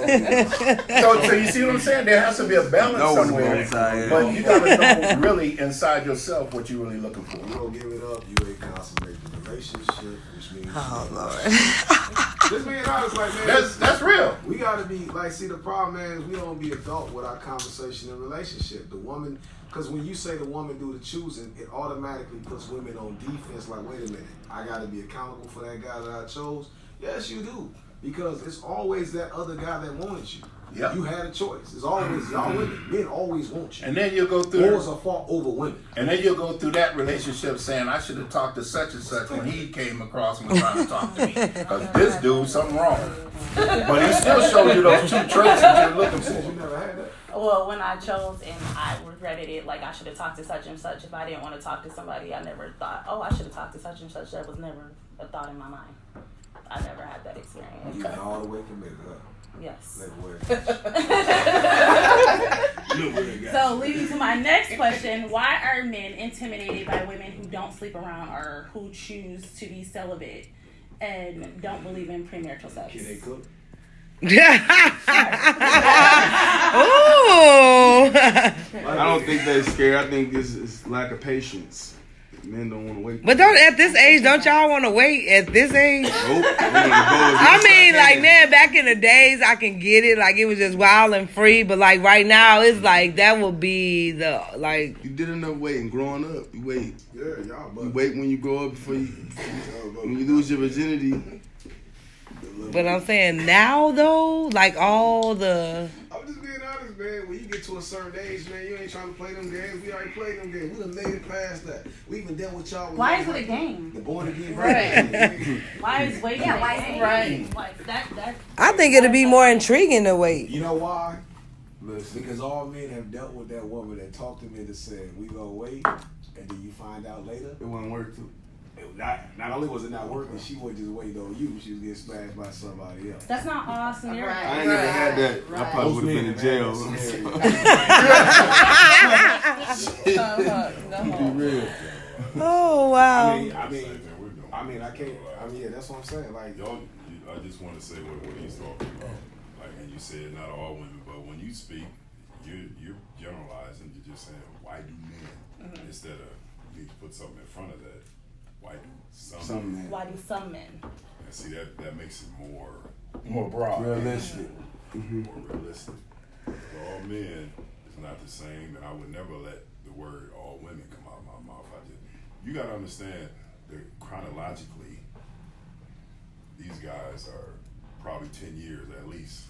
So you see what I'm saying? There has to be a balance somewhere. But you gotta know really inside yourself what you're really looking for. You don't give it up, you ain't consummated the relationship, which means Oh Lord. Just being honest, like man, that's real. We gotta be like, see, the problem, man, is we don't be adult with our conversation and relationship. The woman, because when you say the woman do the choosing, it automatically puts women on defense. Like, wait a minute, I gotta be accountable for that guy that I chose. Yes, you do, because it's always that other guy that wanted you. Yeah. You had a choice. It's always y'all women. Men always want you. And then you'll go through. Boys are fought over women. And then you'll go through that relationship saying, I should have talked to such and such when he came across and was trying to talk to me. Because this dude, something wrong. But he still showed you those two traits that you're looking for. You never had that? Well, when I chose and I regretted it, like I should have talked to such and such. If I didn't want to talk to somebody, I never thought, oh, I should have talked to such and such. That was never a thought in my mind. I never had that experience. You got all the way committed, huh? Yes. So, leading to my next question, why are men intimidated by women who don't sleep around or who choose to be celibate and don't believe in premarital sex? Can they cook? Ooh. I don't think they're scared. I think it's lack of patience. Men don't want to wait. But at this age, don't y'all want to wait at this age? Nope. I mean, like, man, back in the days, I can get it. Like, it was just wild and free. But, like, right now, it's like, that will be the, like... You did enough waiting growing up. You wait. Yeah, y'all. You wait when you grow up before you... when you lose your virginity. But I'm saying now, though, like, all the... I'm just being honest, man. When you get to a certain age, man, you ain't trying to play them games. We already played them games. We done made it past that. We even dealt with y'all. Why is it a game? The born again. Right. Why is waiting a game? Right. Like, that... I think it'd be more intriguing to wait. You know why? Listen. Because all men have dealt with that woman that talked to me that said, we gonna wait, and then you find out later. It wouldn't work, too. Not only was it not working, she wasn't just waiting on you. She was getting smashed by somebody else. That's not all scenarios. I ain't never had that. I probably would have been in jail. Be real. Oh, wow. I can't. Yeah, that's what I'm saying. Like, y'all, I just want to say what he's talking about. Like, and you said not all women, but when you speak, you're generalizing. You're just saying, why do men? Instead of, you need to put something in front of that. Why do some men? Why do some men? And see, that makes it More broad. Realistic. more realistic. For all men is not the same, and I would never let the word all women come out of my mouth. You got to understand that chronologically, these guys are probably 10 years at least.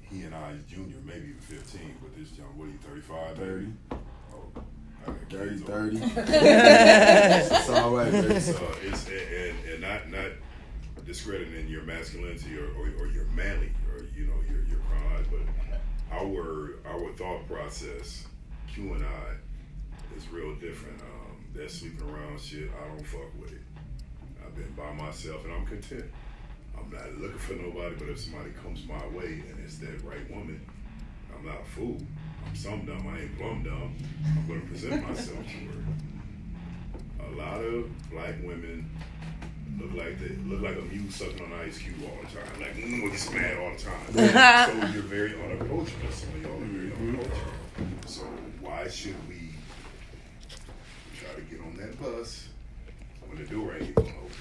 He and I is junior, maybe even 15, but this young, what are you, 35? 30. Oh, I got 30, kids 30. over. It's all right, baby. It's and not discrediting your masculinity or your manly or your pride, but our thought process, Q and I, is real different. That sleeping around shit, I don't fuck with it. I've been by myself and I'm content. I'm not looking for nobody, but if somebody comes my way and it's that right woman, I'm not a fool. I'm some dumb. I ain't plumb dumb. I'm gonna present myself to her. A lot of black women look like a mule sucking on Ice Cube all the time. Like, we get mad all the time. So you're very unapproachable. Some of y'all are very unapproachable. So why should we try to get on that bus when the door ain't even open?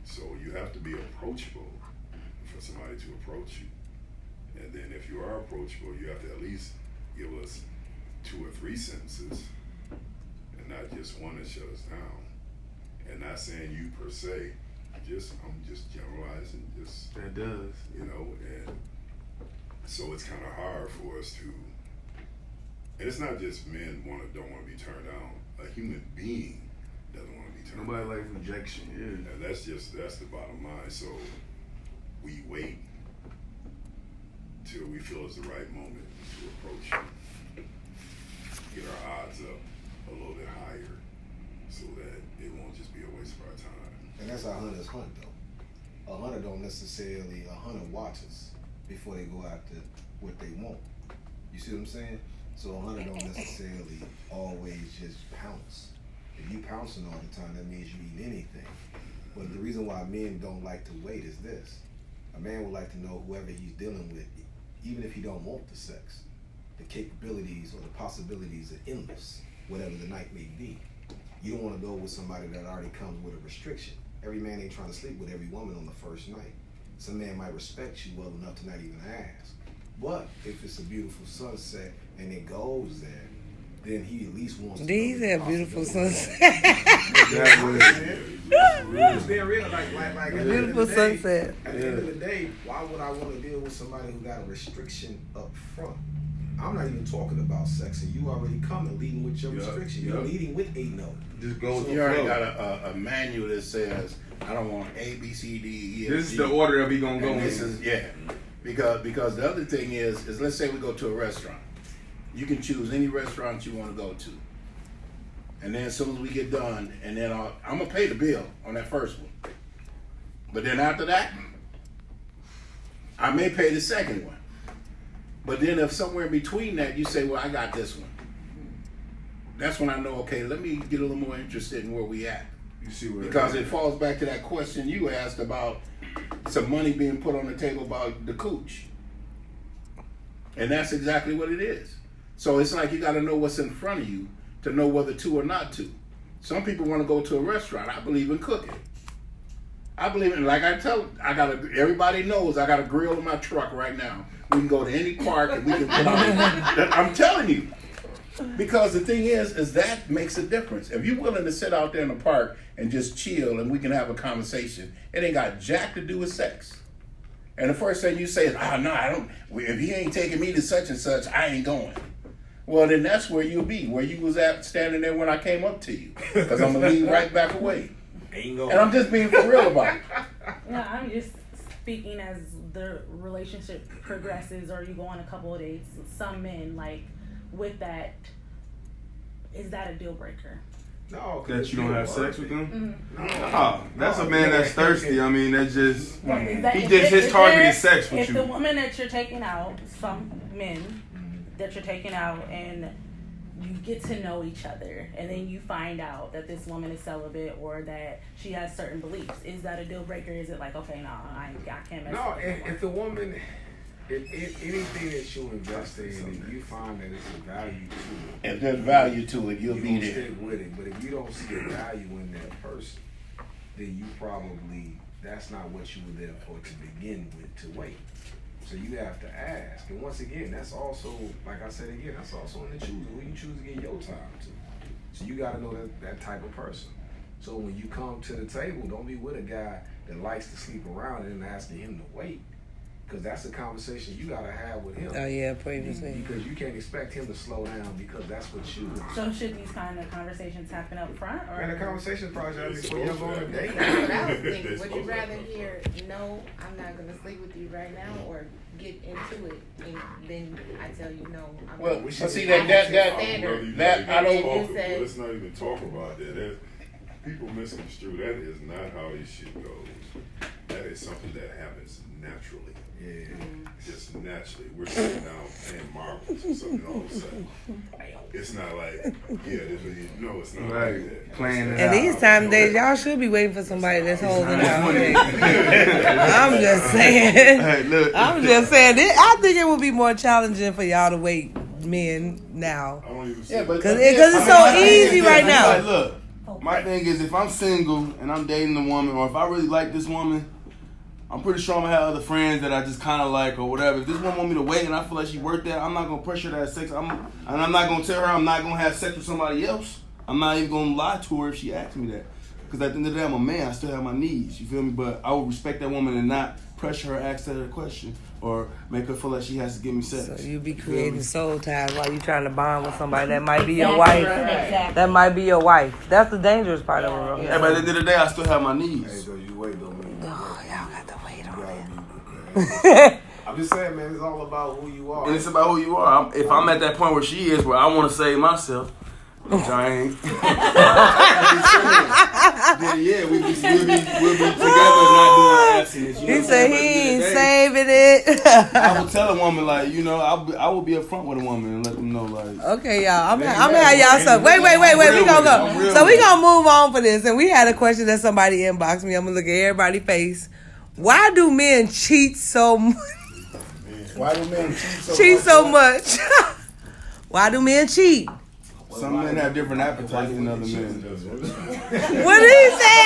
So you have to be approachable for somebody to approach you. And then if you are approachable, you have to at least give us 2 or 3 sentences and not just one that shut us down. And not saying you per se, I'm just generalizing, That does. And so it's kind of hard for us to, and it's not just men don't want to be turned down. A human being doesn't want to be turned down. Nobody likes rejection, yeah. And that's the bottom line. So we wait till we feel it's the right moment to approach you, get our odds up a little bit higher so that it won't just be a waste of our time. and that's how hunters hunt, though. A hunter don't necessarily. A hunter watches before they go after what they want. You see what I'm saying? So a hunter don't necessarily always just pounce. If you pouncing all the time, that means you eat anything. But the reason why men don't like to wait is this. A man would like to know whoever he's dealing with, even if he don't want the sex, the capabilities or the possibilities are endless, whatever the night may be. You don't want to go with somebody that already comes with a restriction. Every man ain't trying to sleep with every woman on the first night. Some man might respect you well enough to not even ask. But if it's a beautiful sunset and it goes there, then he at least wants to. These are beautiful sunset. Just being real, like at the end of Beautiful the day, sunset. At the end of the day, why would I want to deal with somebody who got a restriction up front? I'm not even talking about sex, and you already coming leading with your restriction. You're leading with a no. Just go with You the already flow. got a manual that says, I don't want A, B, C, D, E, F, This is G. the order that we gonna go And in. this is, because the other thing is let's say we go to a restaurant. You can choose any restaurant you want to go to. And then as soon as we get done, and then I'm going to pay the bill on that first one. But then after that, I may pay the second one. But then if somewhere in between that you say, well, I got this one. That's when I know, okay, let me get a little more interested in where we at. You see where Because it falls back to that question you asked about some money being put on the table about the cooch. And that's exactly what it is. So it's like you got to know what's in front of you to know whether to or not to. Some people want to go to a restaurant. I believe in cooking. I believe in, like everybody knows I got a grill in my truck right now. We can go to any park and we can put on. I'm telling you. Because the thing is that makes a difference. If you're willing to sit out there in the park and just chill and we can have a conversation, it ain't got jack to do with sex. And the first thing you say is, no, I don't. If he ain't taking me to such and such, I ain't going. Well, then that's where you'll be, where you was at standing there when I came up to you. Because I'm going to leave right back away. Ain't going. And I'm just being for real about it. No, I'm just speaking as the relationship progresses or you go on a couple of dates. Some men, like, with that, is that a deal breaker? No, that you don't have sex with them? Mm-hmm. Oh, that's a man that's thirsty. I mean, that's just Is that- he if just there- his if target there- is sex with If you. the woman that you're taking out, some men that you're taking out, and you get to know each other, and then you find out that this woman is celibate or that she has certain beliefs, is that a deal breaker? Is it like, okay, no, I can't mess No, with this woman? if the woman, if anything that you invest in and you find that it's a value to it, If there's value to it, you'll you be gonna there. stick with it. But if you don't see a value in that person, then you probably, that's not what you were there for to begin with, to wait. So you have to ask. And once again, that's also, like I said again, that's also in the choosing who you choose to give your time to. So you got to know that type of person. So when you come to the table, don't be with a guy that likes to sleep around and then asking him to wait. Because that's a conversation you got to have with him. Oh yeah, previously. Because you can't expect him to slow down because that's what you do. So should these kind of conversations happen up front? Or? And the conversation project before you go on a date. That's what I was thinking. Would you rather hear, no, I'm not going to sleep with you right now, or get into it and then I tell you no? I'm Well, not. but see I that I don't. Talk, let's not even talk about that. People misconstrue. That is not how this shit goes. That is something that happens naturally. Yeah. Just naturally. We're sitting down playing marbles or something all of a sudden. It's not like, no, it's not Right. like that. Playing it And these time days, y'all should be waiting for somebody that's holding out. I'm just saying. Hey, look. I'm just saying. I think it would be more challenging for y'all to wait men now. I don't even see Yeah, but Because it's so easy right Like, now. look, my thing is if I'm single and I'm dating a woman, or if I really like this woman, I'm pretty sure I'm gonna have other friends that I just kind of like or whatever. If this woman want me to wait and I feel like she worth that, I'm not gonna pressure that sex. And I'm not gonna tell her I'm not gonna have sex with somebody else. I'm not even gonna lie to her if she asks me that. Because at the end of the day, I'm a man. I still have my needs. You feel me? But I would respect that woman and not pressure her, ask her a question, or make her feel like she has to give me sex. So you be creating soul ties while you trying to bond with somebody that might be your wife. That might be your wife. That's the dangerous part of it. Yeah, but at the end of the day, I still have my Hey, needs. so you wait, don't mean Oh, y'all got to wait on it. I'm just saying, man, it's all about who you are. And it's about who you are. If I'm at that point where she is, where I want to save myself, which I ain't, then yeah, we'll be together, not doing abstinence. You know He what I'm said saying? he But at ain't the end of the day, saving it. I will tell a woman like, you know, I will be upfront with a woman and let them know like. Okay, y'all. I'm gonna have y'all stuff. Wait. We gonna go. So we gonna move on for this. And we had a question that somebody inboxed me. I'm gonna look at everybody's face Why do men cheat so much? Why do men cheat Cheat so much. Why do men cheat? Some men have different appetites than other men. What did he say?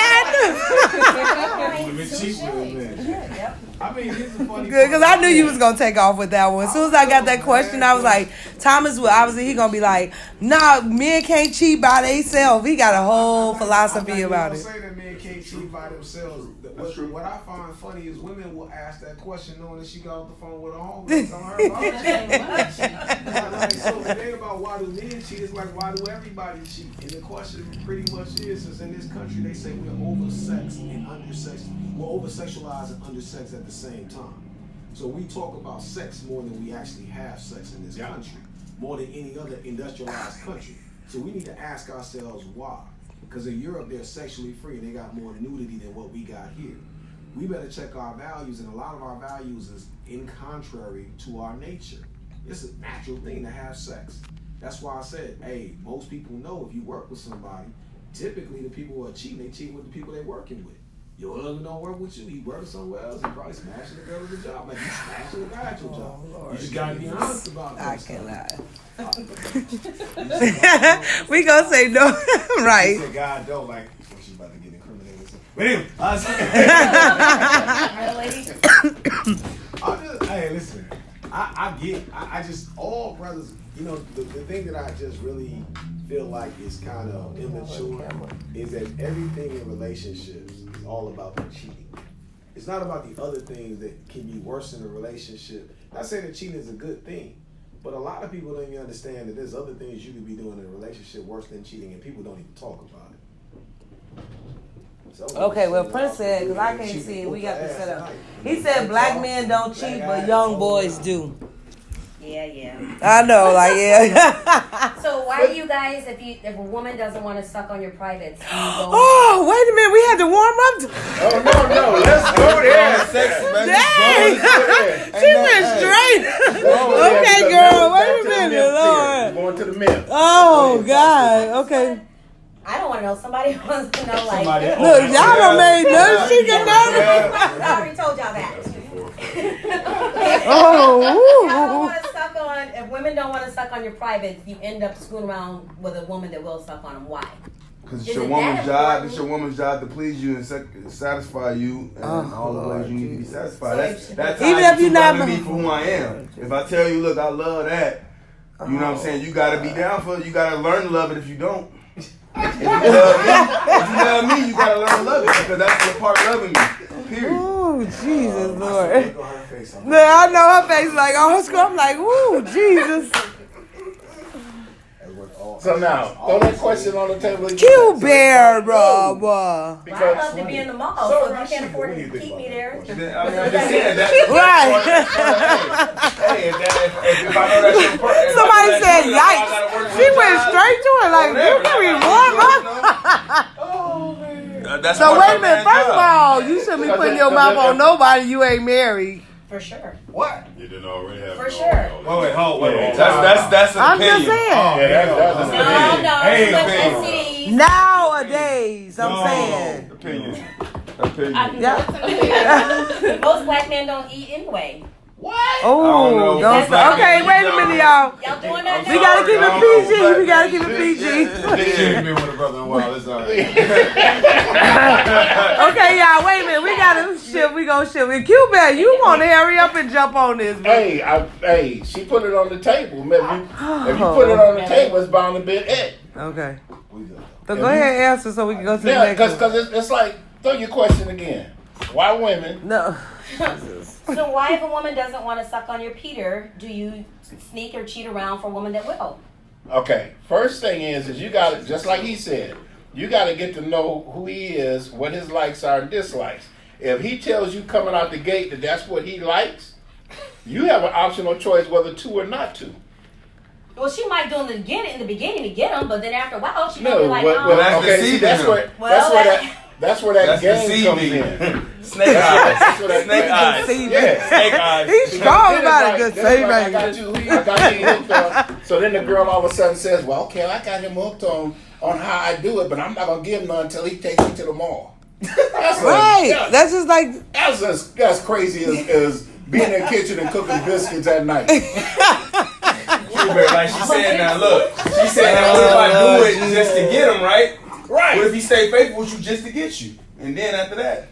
Women cheat with men. I mean, here's the funny Good, because part. I knew you was gonna take off with that one. As soon as I got that question, I was like, Thomas will obviously he gonna be like, nah, men can't cheat by themselves. He got a whole philosophy about it. Say that men can't cheat by themselves. What I find funny is women will ask that question knowing that she got off the phone with a homie telling her about it. Like, so the thing about why do men cheat is like why do everybody cheat? And the question pretty much is in this country they say we're oversexed and undersexed. We're over-sexualized and undersexed at the same time. So we talk about sex more than we actually have sex in this country, more than any other industrialized country. So we need to ask ourselves why. Because in Europe, they're sexually free and they got more nudity than what we got here. We better check our values, and a lot of our values is in contrary to our nature. It's a natural thing to have sex. That's why I said, hey, most people know if you work with somebody, typically the people who are cheating, they cheat with the people they're working with. Your husband don't work with you, he works somewhere else, he probably smashing the girl at the job. Like you smashing the guy at your job. Lord, you just gotta be honest about that. I cannot. We gonna say no, right? He said, God don't like. She's about to get incriminated. But anyway, hey, listen. I get. I just all brothers. You know, the thing that I just really feel like is kind of immature is that everything in relationships is all about the cheating. It's not about the other things that can be worse in a relationship. Not saying that cheating is a good thing, but a lot of people don't even understand that there's other things you could be doing in a relationship worse than cheating, and people don't even talk about it. So, Okay, well, Prince said, because I can't see it, we got to set up. He said black men don't cheat, but young boys do. Yeah. I know, like, yeah. So why do you guys, if a woman doesn't want to suck on your privates, you go? Oh, wait a minute, we had to warm up. Oh, no, let's go there. Sexy, man. Dang! She went straight. Okay, girl, wait a minute, Lord. Going to the myth. Oh, God, okay. I don't want to know. Somebody wants to know, like, Look, y'all done made nothing she can know. I already told y'all that. If women don't want to suck on your privates, you end up screwing around with a woman that will suck on them. Why? Because it's Is your it woman's that job. important? It's your woman's job to please you and satisfy you in all the ways you need to be satisfied. That's how Even I if you're get not- to be for who I am. If I tell you, look, I love that, you know what I'm saying? You got to be down for it. You got to learn to love it if you don't. If you love me, you got to learn to love it because that's the part of loving me. Period. Oh, Jesus, Lord. Yeah, I know her face like, oh, I'm like, ooh, Jesus. So now, throw that question on the table again. Q Bear, bro. Well, I love to be in the mall, so if you can't afford to keep me there. I mean, I'm just saying that. Right. Hey, if I know that's your part, Somebody said, yikes. She went straight to it like, you can be warm up. So wait a minute. First of all, you shouldn't be putting your mouth on nobody you ain't married. For sure. What? You didn't already have. For sure. Wait, hold. That's an I'm opinion. just saying. That's No, Hey, too much baby. STDs. Nowadays, I'm saying. Opinion. Yeah. Most black men don't eat anyway. Oh, don't know. don't say. Okay, wait a minute, y'all. Y'all doing that We now? gotta keep it PG. We gotta keep it PG. Been with a brother in a while. It's all right. Okay, y'all, wait a minute. We gotta shift. We gonna shift. And Q-Bear, you want to hurry up and jump on this, man. Hey, she put it on the table. If you put it on the table, it's bound to be it. Okay. So go ahead and answer so we can go to the Yeah, next one. because it's like, throw your question again. Why women? No. So why, if a woman doesn't want to suck on your Peter, do you sneak or cheat around for a woman that will? Okay, first thing is you got to, just like he said, you got to get to know who he is, what his likes are and dislikes. If he tells you coming out the gate that that's what he likes, you have an optional choice whether to or not to. Well, she might do in the beginning to get him, but then after a while, she might No, be like, well, that's okay, see, deceiving him. that's where that That's game comes deceiving. in. Snake eyes. Snake eyes. Yeah. Snake eyes. He's strong about it. Good Then it's save like, I got you hooked on. So then the girl all of a sudden says, well, okay, I got him hooked on how I do it, but I'm not going to give none until he takes me to the mall. Right. That's just like. That's crazy as being in the kitchen and cooking biscuits at night. Like she said, now look. She said, now what if I do it just to get him, right? Right. What if he stay faithful with you just to get you? And then after that,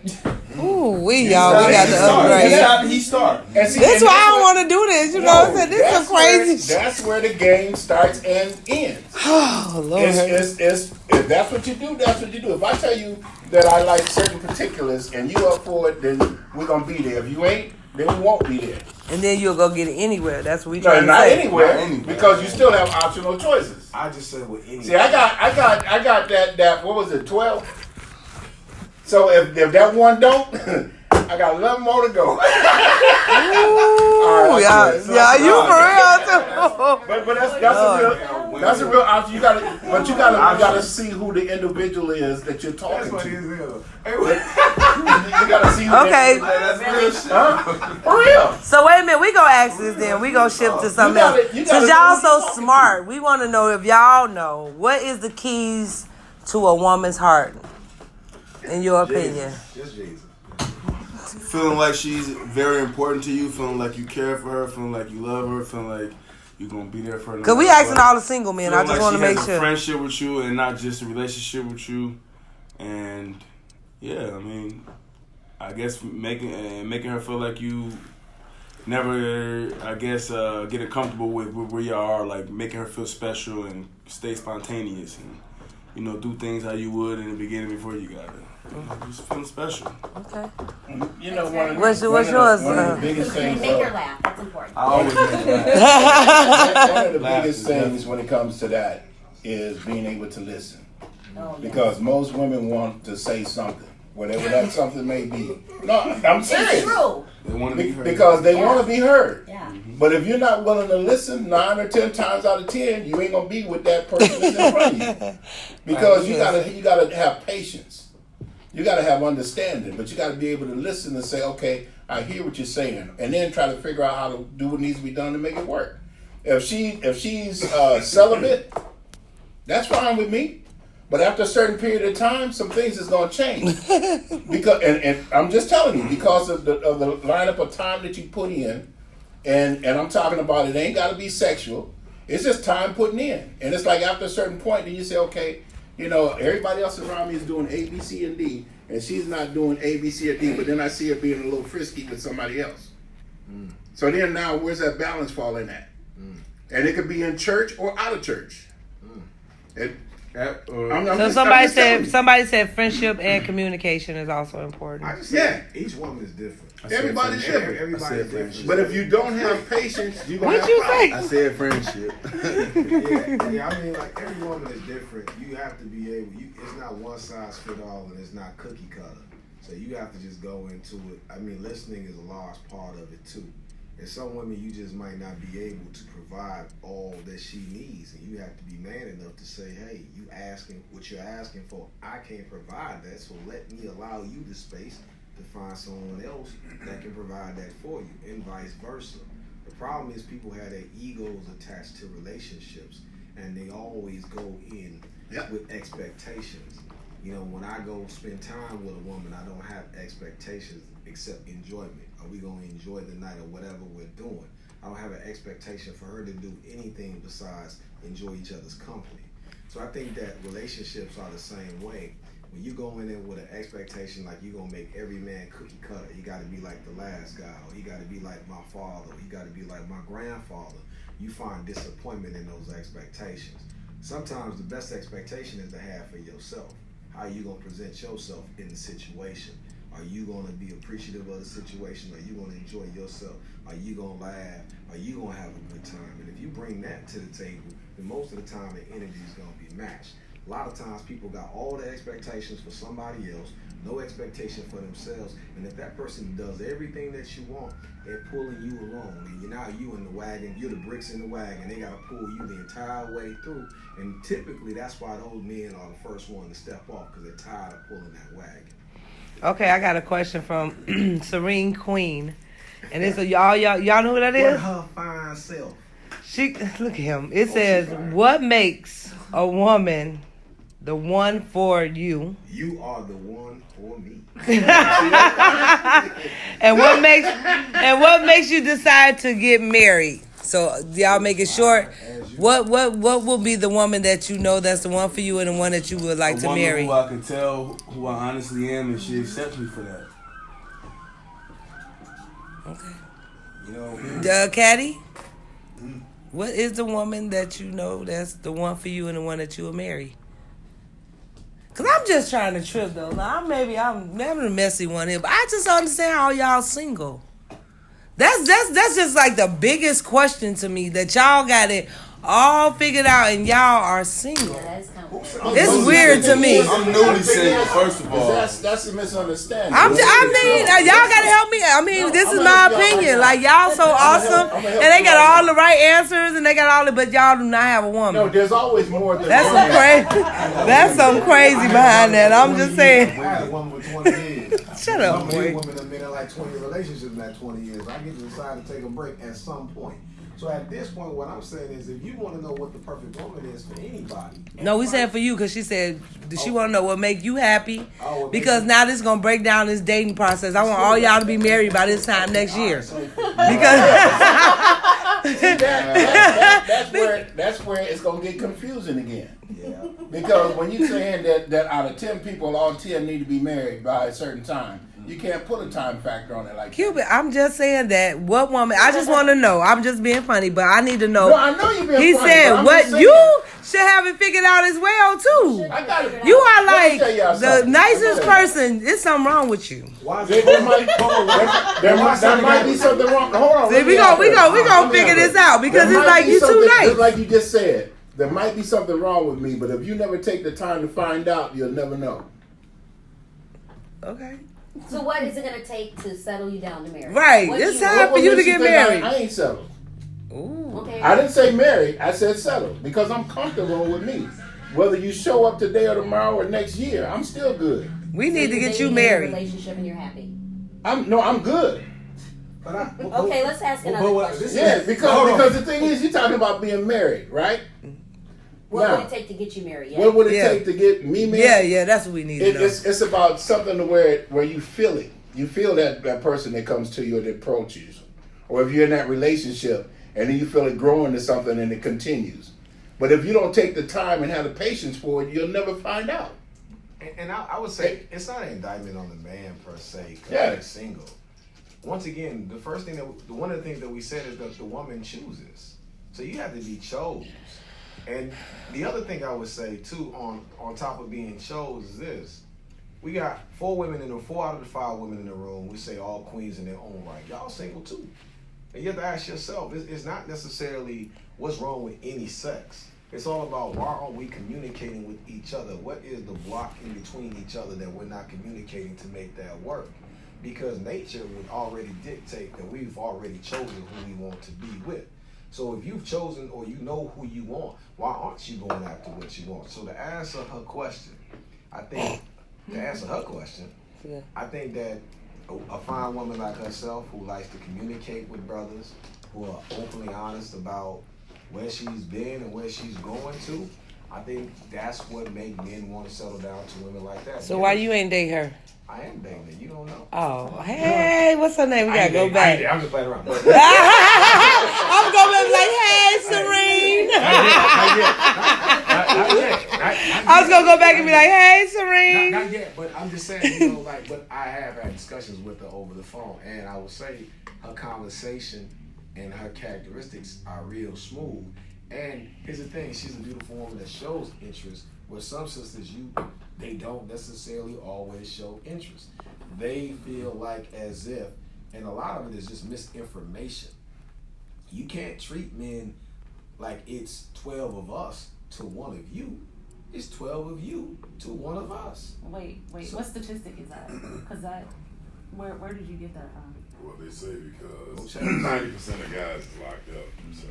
Ooh, we got to upgrade. He start. That's why I don't want to do this. You know what I'm saying? This is crazy. That's where the game starts and ends. Oh, Lord. If that's what you do, that's what you do. If I tell you that I like certain particulars and you up for it, then we're going to be there. If you ain't, then we won't be there. And then you'll go get it anywhere. That's what we trying to not say. Anywhere, because you still have optional choices. I just said with any. See, I got that. What was it? 12. So if that one don't, I got 11 more to go. Ooh, yeah, you for real too. But that's a real option. You gotta see who the individual is that you're talking to. You gotta see who. Okay. That's real shit. For real. So wait a minute, we gonna ask this then. We gonna shift to something else. Since y'all so smart, we want to know if y'all know what is the keys to a woman's heart, in your opinion. Just Jesus. Feeling like she's very important to you, feeling like you care for her, feeling like you love her, feeling like you're gonna be there for her. Cause we asking all the single men. I just want to make sure. sure. Friendship with you and not just a relationship with you, and yeah, I mean, I guess making her feel like you never, I guess, get comfortable with where you are, like making her feel special and stay spontaneous and do things how you would in the beginning before you got it. Just feeling special. Okay. What's yours? One of the biggest things. Make her laugh. That's important. I always make her laugh. One of the biggest things when it comes to that is being able to listen. Because most women want to say something, whatever that something may be. No, I'm serious. It's true. They want to be heard. Because they want to be heard. Yeah. But if you're not willing to listen, 9 or 10 times out of 10, you ain't gonna be with that person that's in front of you. Because you gotta have patience. You gotta have understanding, but you gotta be able to listen and say, okay, I hear what you're saying, and then try to figure out how to do what needs to be done to make it work. If she's celibate, that's fine with me. But after a certain period of time, some things is gonna change. Because and I'm just telling you, because of the lineup of time that you put in, and I'm talking about it ain't gotta be sexual. It's just time putting in. And it's like after a certain point, then you say, okay, everybody else around me is doing A, B, C, and D, and she's not doing A, B, C, or D, but then I see her being a little frisky with somebody else. So then now, where's that balance fall in at? And it could be in church or out of church. Somebody said friendship and communication is also important. I just said each woman is different. Everybody's different. Everybody's different. But if you don't have patience, you're going to What'd you say? I said friendship. Yeah, I mean, like, every woman is different. You have to be able, it's not one size fit all, and it's not cookie cutter. So you have to just go into it. I mean, listening is a large part of it, too. And some women, you just might not be able to provide all that she needs. And you have to be man enough to say, hey, you asking what you're asking for, I can't provide that, so let me allow you the space to find someone else that can provide that for you, and vice versa. The problem is people have their egos attached to relationships, and they always go in with expectations. When I go spend time with a woman, I don't have expectations except enjoyment. Are we going to enjoy the night or whatever we're doing? I don't have an expectation for her to do anything besides enjoy each other's company. So I think that relationships are the same way. When you go in there with an expectation like you're going to make every man cookie cutter, he got to be like the last guy, or he got to be like my father, or he got to be like my grandfather, you find disappointment in those expectations. Sometimes the best expectation is to have for yourself. How are you going to present yourself in the situation? Are you going to be appreciative of the situation? Are you going to enjoy yourself? Are you going to laugh? Are you going to have a good time? And if you bring that to the table, then most of the time the energy is going to be matched. A lot of times people got all the expectations for somebody else, no expectation for themselves. And if that person does everything that you want, they're pulling you along. And now you in the wagon, you're the bricks in the wagon. They got to pull you the entire way through. And typically that's why those men are the first one to step off, because they're tired of pulling that wagon. Okay, I got a question from Serene Queen. And it's y'all know who that is? What her fine self? Look at him. It says, what makes a woman the one for you. You are the one for me. And what makes you decide to get married? So y'all make it short. What will be the woman that you know that's the one for you and the one that you would like A to woman marry? who I can tell who I honestly am, and she accepts me for that. Okay. You know, Caddy, what is the woman that you know that's the one for you and the one that you will marry? Cause I'm just trying to trip though. Now I'm having a messy one here, but I just don't understand how y'all single. That's just like the biggest question to me, that y'all got it all figured out and y'all are single. Yeah, that's kind of It's weird to me. I'm newly single, first of all. That's a misunderstanding. Y'all gotta help me. I mean, this is my opinion. Like, y'all so awesome, and they got all the right answers, and they got all the, but y'all do not have a woman. No, there's always more than That's one. some crazy. That's some crazy behind that. I'm just saying. I had a woman with 20 years. Shut up, Some of these boy. women have been in like 20 relationships in that 20 years. I get to decide to take a break at some point. So at this point, what I'm saying is, if you want to know what the perfect woman is for anybody. No, we said for you, because she said she want to know what make you happy. Oh, what Because make now this is gonna break down this dating process. I want all y'all to be married by this time next year. So, Because That's where it's gonna get confusing again. yeah. Because when you're saying that out of 10 people, all 10 need to be married by a certain time, you can't put a time factor on it like that. Cupid, I'm just saying that what woman? I just want to know. I'm just being funny, but I need to know. No, I know you're being He funny, but said I'm what just saying- you should have it figured out as well too. I got it. You are Let me like tell y'all the something. nicest Let me tell you. person. There's something wrong with you. Why is There, it there might be something wrong. Hold on. See, let we me gonna answer that. figure this out because There it's might like be you too something- nice. Just like you just said, there might be something wrong with me, but if you never take the time to find out, you'll never know. Okay. So what is it gonna take to settle you down to marry? Right. What do It's you time want? for you to makes get think married. I ain't settled. Ooh. Okay. I didn't say married. I said settled because I'm comfortable with me. Whether you show up today or tomorrow or next year, I'm still good. We need So to you're get you dating in a married. relationship and you're happy. I'm good. Okay, let's ask another question. Yeah, because the thing is, you're talking about being married, right? What Now, would it take to get you married? Yeah. what would it Yeah. take to get me married? Yeah, that's what we need to know. It's about something to where you feel it. You feel that person that comes to you or that approaches you. Or if you're in that relationship and then you feel it growing to something and it continues. But if you don't take the time and have the patience for it, you'll never find out. And I would say it's not an indictment on the man per se because Yeah. they're single. Once again, one of the things that we said is that the woman chooses, so you have to be chose. And the other thing I would say too, on top of being chose, is this: we got 4 out of the 5 women in the room. We say all queens in their own right. Y'all single too, and you have to ask yourself: it's not necessarily what's wrong with any sex. It's all about why aren't we communicating with each other? What is the block in between each other that we're not communicating to make that work? Because nature would already dictate that we've already chosen who we want to be with. So if you've chosen or you know who you want, why aren't you going after what you want? So to answer her question, I think that a fine woman like herself who likes to communicate with brothers, who are openly honest about where she's been and where she's going to, I think that's what makes men want to settle down to women like that. So why you ain't date her? I am dating her. You don't know. Oh, hey, what's her name? We gotta go back. I'm just playing around. I'm going back like, hey, Serene. I was gonna go back and be like, hey, Serene. Not yet, but I'm just saying, but I have had discussions with her over the phone, and I would say her conversation and her characteristics are real smooth. And here's the thing, she's a beautiful woman that shows interest, where some sisters, they don't necessarily always show interest. They feel like as if, and a lot of it is just misinformation. You can't treat men like it's 12 of us to one of you. It's 12 of you to one of us. Wait, what statistic is that? Because where did you get that from? Well, they say because 90% of guys is locked up, so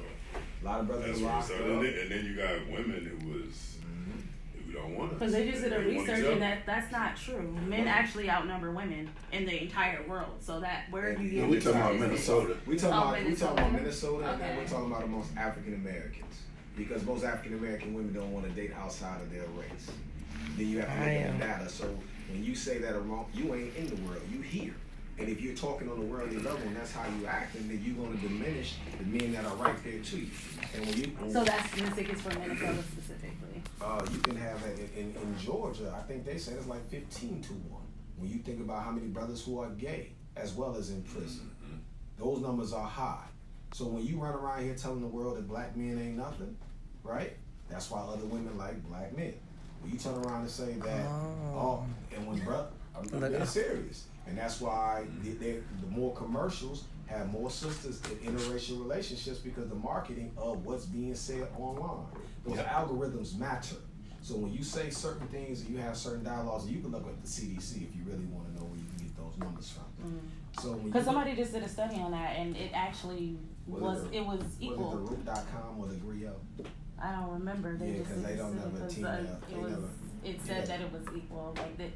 A lot of brothers that's are what locked it's up. and then you got women who don't want us. Because they just did a They want research each and other. that's not true. Men actually outnumber women in the entire world. So where are you getting We this talking about statistic? Minnesota. We talking about Minnesota. Minnesota, and then Okay. we're talking about amongst African Americans, because most African American women don't want to date outside of their race. then you have to look at the data. So when you say that you ain't in the world, you here. And if you're talking on the worldly level and that's how you act, then you're going to diminish the men that are right there to you. And So that's statistics is for Minnesota specifically. You can have that in Georgia. I think they said it's like 15 to 1. When you think about how many brothers who are gay as well as in prison, those numbers are high. So when you run around here telling the world that black men ain't nothing, right? That's why other women like black men. When you turn around and say that, and when I'm being serious. And that's why the more commercials have more sisters in interracial relationships because the marketing of what's being said online. Those algorithms matter. So when you say certain things and you have certain dialogues, you can look at the CDC if you really want to know where you can get those numbers from. So because somebody just did a study on that and it actually was equal. Was it the root.com or the Grio? I don't remember. Because they don't never team up. It said that it was equal, like that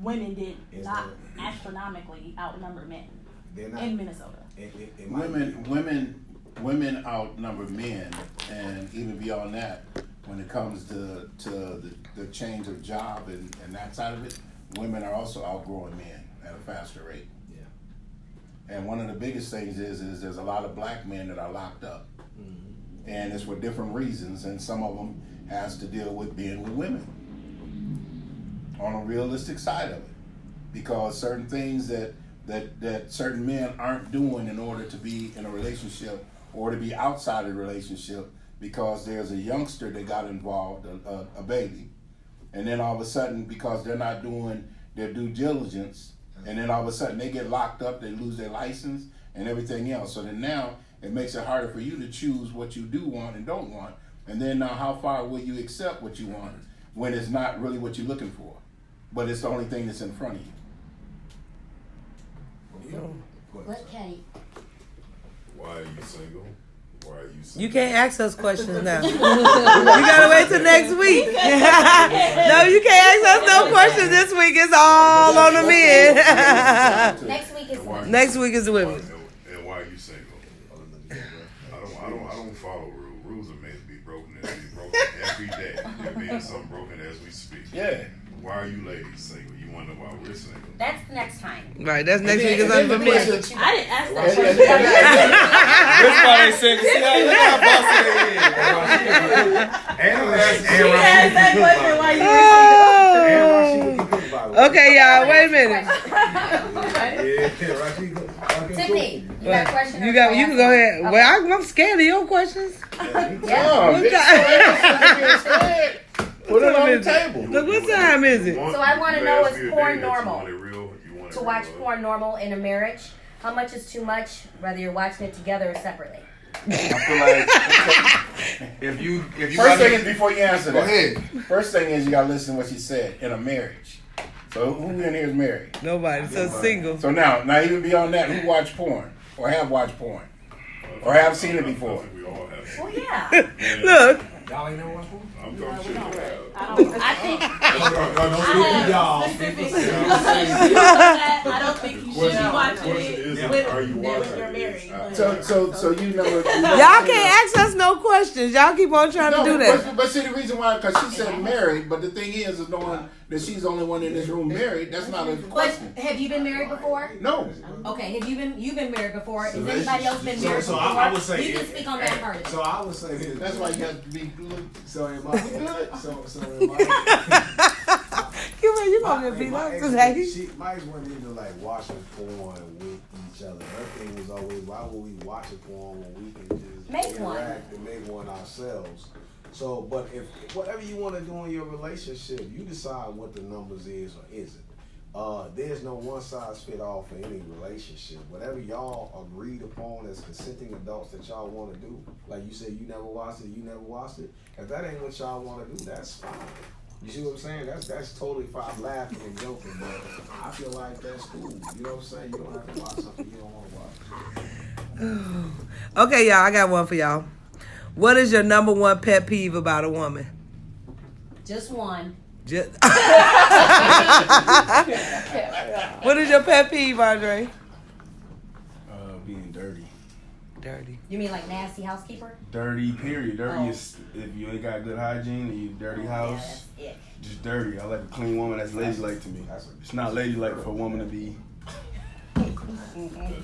women did not astronomically outnumber men in Minnesota. Women outnumber men, and even beyond that, when it comes to the change of job and that side of it, women are also outgrowing men at a faster rate. Yeah. And one of the biggest things is there's a lot of black men that are locked up, and it's for different reasons, and some of them has to deal with being with women. On a realistic side of it, because certain things that certain men aren't doing in order to be in a relationship or to be outside of the relationship, because there's a youngster that got involved, a baby, and then all of a sudden, because they're not doing their due diligence, and then all of a sudden they get locked up, they lose their license and everything else. So then now it makes it harder for you to choose what you do want and don't want, and then now how far will you accept what you want when it's not really what you're looking for? But it's the only thing that's in front of you. Let Kenny. Why are you single? Why are you single? You can't ask us questions now. You gotta wait till next week. No, you can't ask us no questions this week. It's all on the men. Next week is women. Next week is the women. And why are you single? I don't follow rules. Rules are meant to be broken and be broken every day. There being something broken as we speak. Yeah. Why are you ladies single? You want to know why we're single? That's the next time. Right, that's next week is under the men. I didn't ask that question. That's why they said, see how look how She asked that question while you were single. Okay, y'all, wait a minute. Tiffany, you got a question? You can go ahead. Okay. Well, I'm scared of your questions. Put it on the table. Look, what time is it? So I want to know, is porn normal? To watch porn normal in a marriage? How much is too much, whether you're watching it together or separately? I feel like if you First thing is, before you answer go that, ahead. first thing is you gotta listen to what she said in a marriage. So who in here is married? Nobody, so single. So now even beyond that, who watch porn or have watched porn or have seen it before? We all have. Well, yeah. Look. Y'all ain't never watched porn? I'm talking shit. I think I don't think you should be watching it when you're married. So you never. Y'all can't ask us no questions. Y'all keep on trying to do that. But see the reason why, because she said married, but the thing is knowing that she's the only one in this room married. That's not a But question. have you been married before? No. Okay, have you've been married before? Has anybody else been married So before? I would say you can speak on that part. So I would say this. That's why you have to be good. So am I good? So am I? You gonna get beat up today? My ex wasn't even like watching porn with each other. Her thing was always, why would we watch a porn when we can just Make interact and make one ourselves? So, but if whatever you want to do in your relationship, you decide what the numbers is or isn't. There's no one size fit all for any relationship. Whatever y'all agreed upon as consenting adults that y'all want to do, like you said, you never watched it. If that ain't what y'all want to do, that's fine. You see what I'm saying? That's totally fine. I'm laughing and joking, but I feel like that's cool. You know what I'm saying? You don't have to watch something you don't want to watch. Okay, y'all, I got one for y'all. What is your number one pet peeve about a woman? Just one. What is your pet peeve, Andre? Being dirty. Dirty. You mean like nasty housekeeper? Dirty, period. Dirty Oh. is if you ain't got good hygiene and you dirty house. Yeah, that's it. just dirty. I like a clean woman that's ladylike to me. It's not ladylike for a woman to be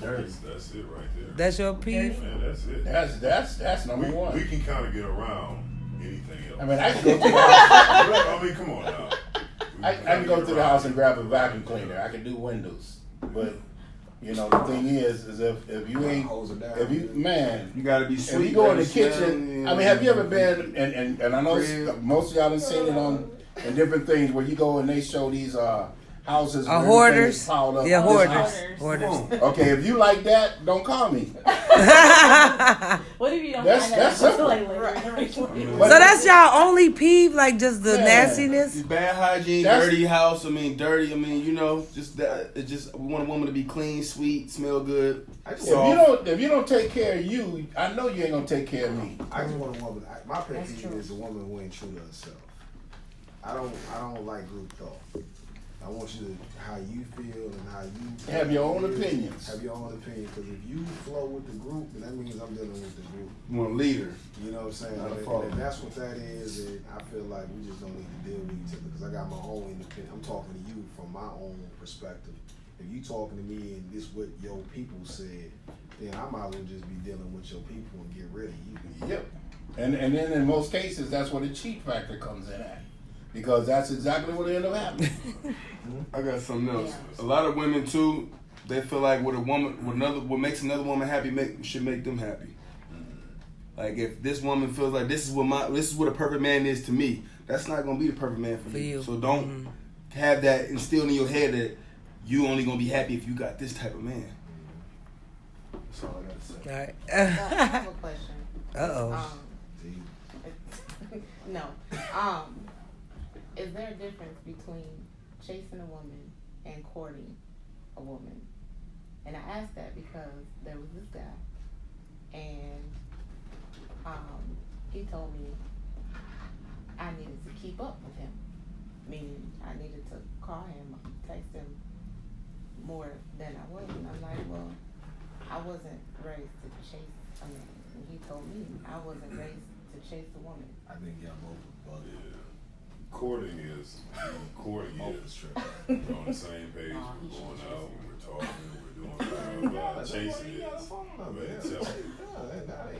dirty. That's it right there. That's your peeve? Man, that's it. That's number one. We can kind of get around anything else. I mean, I can go to the house. I mean, come on now. I can go to the house and grab a vacuum cleaner. I can do windows, but you know the thing is if you ain't, if you man, You gotta be sweet. if you go in the baby, kitchen, smell, I mean, have you ever been and I know most of y'all done seen it on in different things where you go and they show these houses where everything Hoarders. is piled up. Yeah, This hoarders. house. Hoarders. Okay, if you like that, don't call me. What if you don't That's- find that's that simple. like later? So that's y'all only peeve, like just the Yeah. nastiness? Bad hygiene, That's- dirty house. I mean, dirty. I mean, you know, just that. It just we want a woman to be clean, sweet, smell good. If you don't take care of you, I know you ain't gonna take care of me. I just want a woman. My pet That's peeve true. is a woman who ain't true to herself. I don't like group thought. I want you to how you feel and how you Have your own opinions. Have your own opinion, because if you flow with the group, then that means I'm dealing with the group. You want a leader. You know what I'm saying? Not a And follower. if that's what that is, and I feel like we just don't need to deal with each other because I got my own independent. I'm talking to you from my own perspective. If you talking to me and this what your people said, then I might as well just be dealing with your people and get rid of you. Yep. And then in most cases, that's where the cheat factor comes in at. Because that's exactly what ended up happening. I got something else. A lot of women too, they feel like what makes another woman happy should make them happy. Like if this woman feels like this is what a perfect man is to me, that's not gonna be the perfect man for you. So don't have that instilled in your head that you only gonna be happy if you got this type of man. That's all I gotta say. All right. I have a question. Uh-oh. No. Is there a difference between chasing a woman and courting a woman? And I asked that because there was this guy, and he told me I needed to keep up with him, meaning I needed to call him, text him more than I was. And I'm like, well, I wasn't raised to chase a man. And he told me I wasn't raised to chase a woman. I think y'all both bugging. Courting is we're on the same page. We're going out, we're talking, we're doing blah. Chasing is.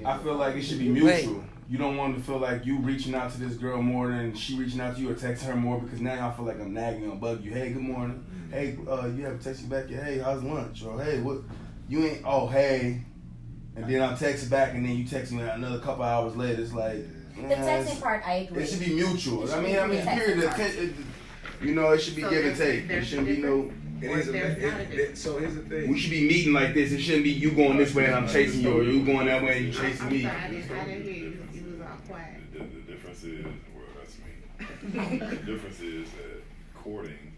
I feel like it should be mutual. You don't want to feel like you reaching out to this girl more than she reaching out to you, or texting her more, because now I feel like I'm nagging or bug you. Hey, good morning. Hey, you haven't texted back yet. Hey, how's lunch? Or hey, what? You ain't. Oh, hey. And then I'll text back, and then you text me another couple hours later. It's like The texting part, I agree. it should be mutual. I mean, The texting part. period. You know, it should be So give and there's- take. It there's shouldn't a be no. difference? So here's the thing. We should be meeting like this. It shouldn't be you going this way and I'm chasing you, or you going that way and you chasing me. I'm sorry, I didn't hear you. You was all quiet. The difference is, well, that's me. The difference is that courting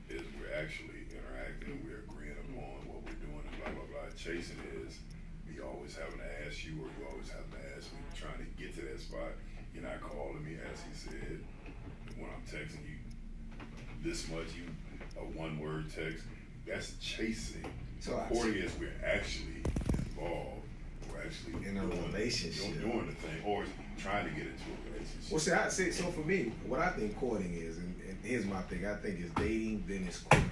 is we're actually interacting, we're agreeing upon what we're doing and blah, blah, blah. Chasing is me always having to ask you, or you always having to ask me, trying to get to that spot. You're not calling me, as he said. When I'm texting you this much, a one-word text, that's chasing. So courting is we're actually involved. We're actually in a relationship, doing the thing, or trying to get into a relationship. Well, see, I say so for me. What I think courting is, and here's my thing. I think it's dating, then it's courting.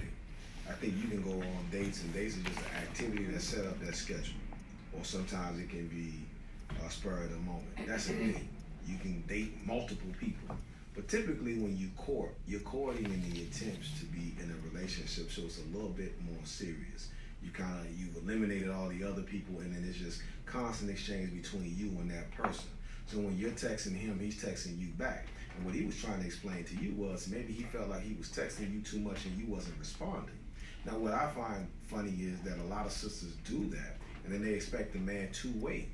I think you can go on dates, and dates is just an activity that's set up, that's scheduled, or sometimes it can be a spur of the moment. That's a thing. You can date multiple people. But typically when you court, you're courting in the attempts to be in a relationship, so it's a little bit more serious. You've eliminated all the other people, and then it's just constant exchange between you and that person. So when you're texting him, he's texting you back. And what he was trying to explain to you was maybe he felt like he was texting you too much and you wasn't responding. Now what I find funny is that a lot of sisters do that, and then they expect the man to wait.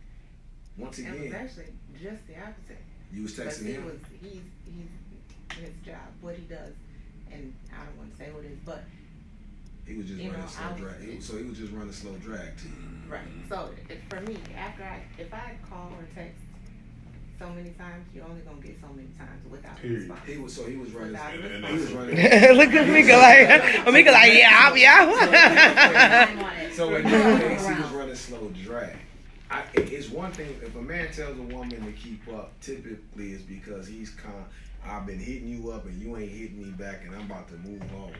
Once again, It was actually just the opposite. you was texting him. He's his job, what he does, and I don't want to say what it is, but He was just you running know, slow drag. So he was just running slow drag to you. right. So for me, if I call or text so many times, you're only gonna get so many times without a response. He was running. Without a And response. He was running. Look at Mika like, yeah. So when he was running slow drag, It's one thing if a man tells a woman to keep up. Typically, it's because I've been hitting you up and you ain't hitting me back, and I'm about to move on.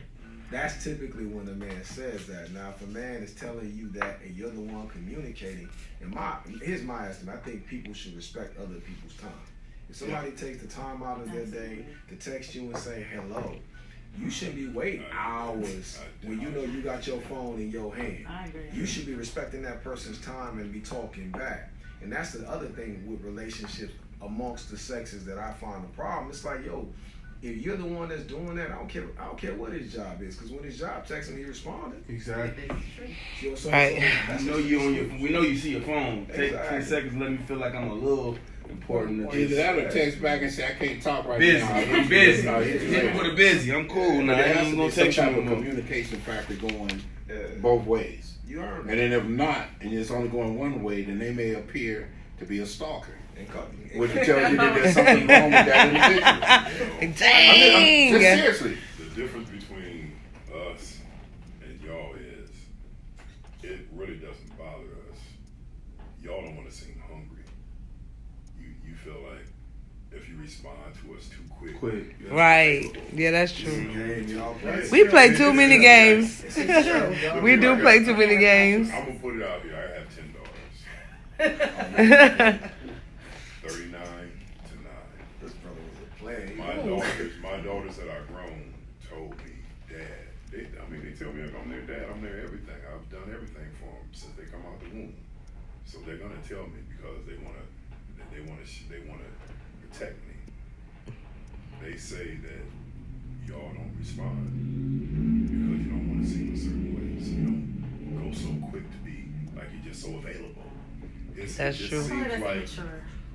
That's typically when a man says that. Now, if a man is telling you that and you're the one communicating, here's my estimate. I think people should respect other people's time. If somebody takes the time out of their day to text you and say hello, you shouldn't be waiting hours when you know you got your phone in your hand. I agree. You should be respecting that person's time and be talking back. And that's the other thing with relationships amongst the sexes that I find a problem. It's like, yo, if you're the one that's doing that, I don't care what his job is, because when his job texts him, he responded. Exactly. You know, Right. We know you see your phone. Take 10 seconds, let me feel like I'm a little important. Either that or text back and say, I can't talk right Busy. now. I'm busy. Hit me with a busy. I'm cool now. I There has ain't to gonna be some text you type no of more. communication factor going both ways. You heard me. And then if not, and it's only going one way, then they may appear to be a stalker. Which tells you that there's something wrong with that individual. Dang. Just seriously. The difference between us and y'all is it really doesn't bother us. Y'all don't want to seem hungry. You feel like if you respond to us too quick. Right. Yeah, that's true. Play. We play too many games. We do play too many games. I'm gonna put it out here. I have 10 daughters. 39 to 9. This brother was a player. My daughters that are grown told me, Dad. They tell me I'm their dad. I'm their everything. I've done everything for them since they come out the womb. So they're gonna tell me because they wanna protect me. They say that y'all don't respond because you don't want to seem a certain way. So you don't go so quick to be like you're just so available. That's true. Seems like,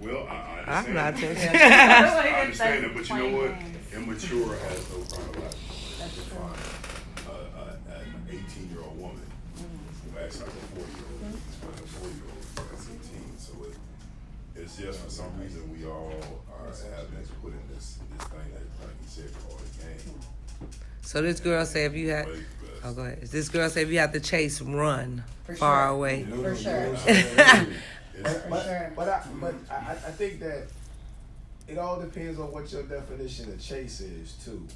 well, I understand. I'm not I understand it, but you know what? Immature has no problem. That's fine. An 18-year-old woman who acts like a 4-year-old, a 4-year-old that's 18. So it's just for some reason we all have been put in this thing that, like you said, called a game. So this girl say if you had, oh go ahead. This girl say if you have to chase, run For far sure. away. For sure. But I think that it all depends on what your definition of chase is too,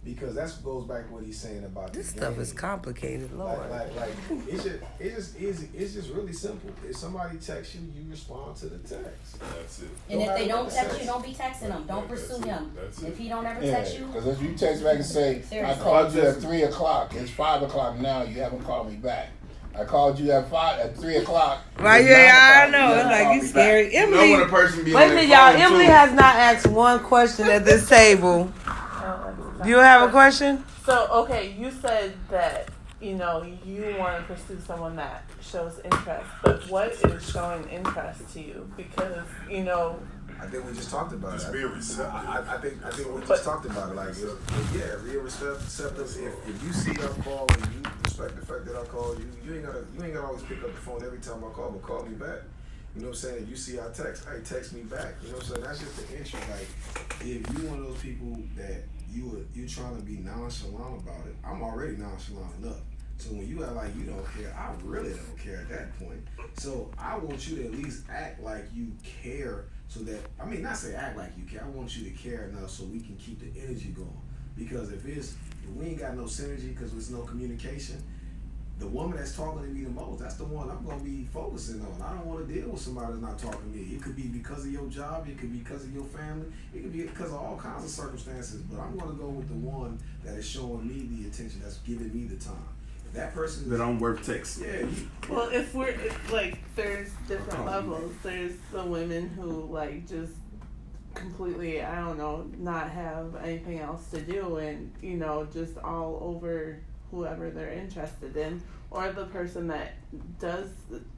because that goes back to what he's saying about This the stuff game. is complicated, Lord. Like it's just easy. It's just really simple. If somebody texts you, you respond to the text. That's it. And if they don't That's text it. you, don't be texting them. Don't pursue him. That's it. If he don't ever Yeah, text you, because if you text back and say, I Seriously. called you at 3 o'clock, it's 5 o'clock now, you haven't called me back. I called you at 3 o'clock. Right, it's yeah, 9 I know. o'clock, It's you like haven't you called me scary. back. Emily, know when a person be wait a on minute, their y'all. phone, Emily too. has not asked one question at this table. Do you have a question? So, okay, you said that, you know, you want to pursue someone that shows interest, but what is showing interest to you? Because, you know, I think we just talked about Just it. being receptive. I think we just talked about it. Like, real receptive. If you see I call and you respect the fact that I call you, you ain't gotta always pick up the phone every time I call, but call me back. You know what I'm saying? If you see I text, hey, text me back. You know what I'm saying? That's just the intro. Like, if you one of those people that you trying to be nonchalant about it, I'm already nonchalant enough. So when you act like you don't care, I really don't care at that point. So I want you to at least act like you care, so that, I mean, not say act like you care. I want you to care enough so we can keep the energy going. Because if we ain't got no synergy because there's no communication, the woman that's talking to me the most, that's the one I'm gonna be focusing on. I don't want to deal with somebody that's not talking to me. It could be because of your job, it could be because of your family, it could be because of all kinds of circumstances. But I'm gonna go with the one that is showing me the attention, that's giving me the time. If that person is, That I'm worth text. yeah, well, if like, there's different levels. There's the women who, like, just completely, I don't know, not have anything else to do and, you know, just all over whoever they're interested in, or the person that does,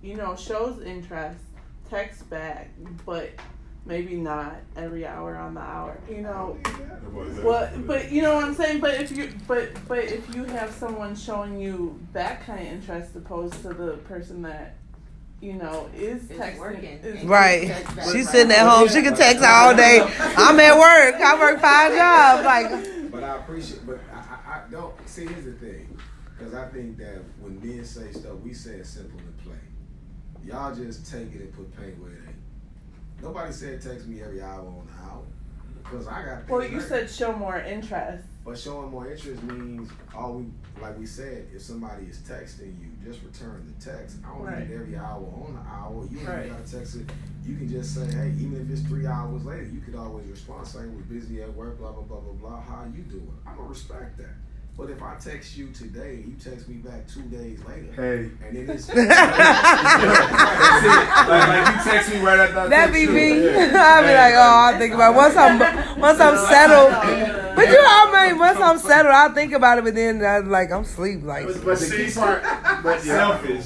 you know, shows interest, texts back, but maybe not every hour on the hour, you know. Well, but you know what I'm saying. But if you have someone showing you that kind of interest, opposed to the person that, you know, is texting, working. Right. She's sitting at home. She can text all day. I'm at work. I work 5 jobs. Like, but I appreciate. But I don't see. Here's the thing, because I think that when men say stuff, we say it simple and plain. y'all just take it and put paint where it ain't. Nobody said text me every hour on the hour. Because I got Well, you said show more interest. But showing more interest means like we said, if somebody is texting you, just return the text. I don't need every hour on the hour. You ain't gotta text it. You can just say, hey, even if it's 3 hours later, you could always respond saying we're busy at work, blah blah blah blah blah. How you doing? I'm gonna respect that. But if I text you today, you text me back 2 days later. Hey. And then it's like you text me right after I That text be you. me. Yeah. I be like, oh, I'll think about it. Once I'm settled. But you know what I mean? Once I'm settled, I'll think about it, but then I'm asleep. Like, But the key part, Selfish.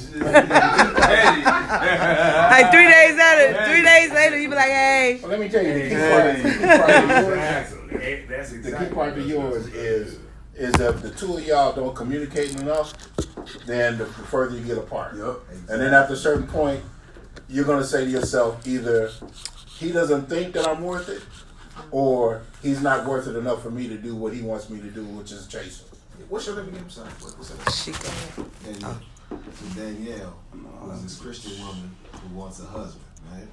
like 3 days later, 3 days later, you be like, hey. Well, let me tell you, the key part of yours is if the two of y'all don't communicate enough, then the further you get apart. Yep. And then after a certain point, you're gonna say to yourself, either he doesn't think that I'm worth it, or he's not worth it enough for me to do what he wants me to do, which is chase him. what's your name? Sorry, what's that? Danielle. So Danielle was this Christian woman who wants a husband, right?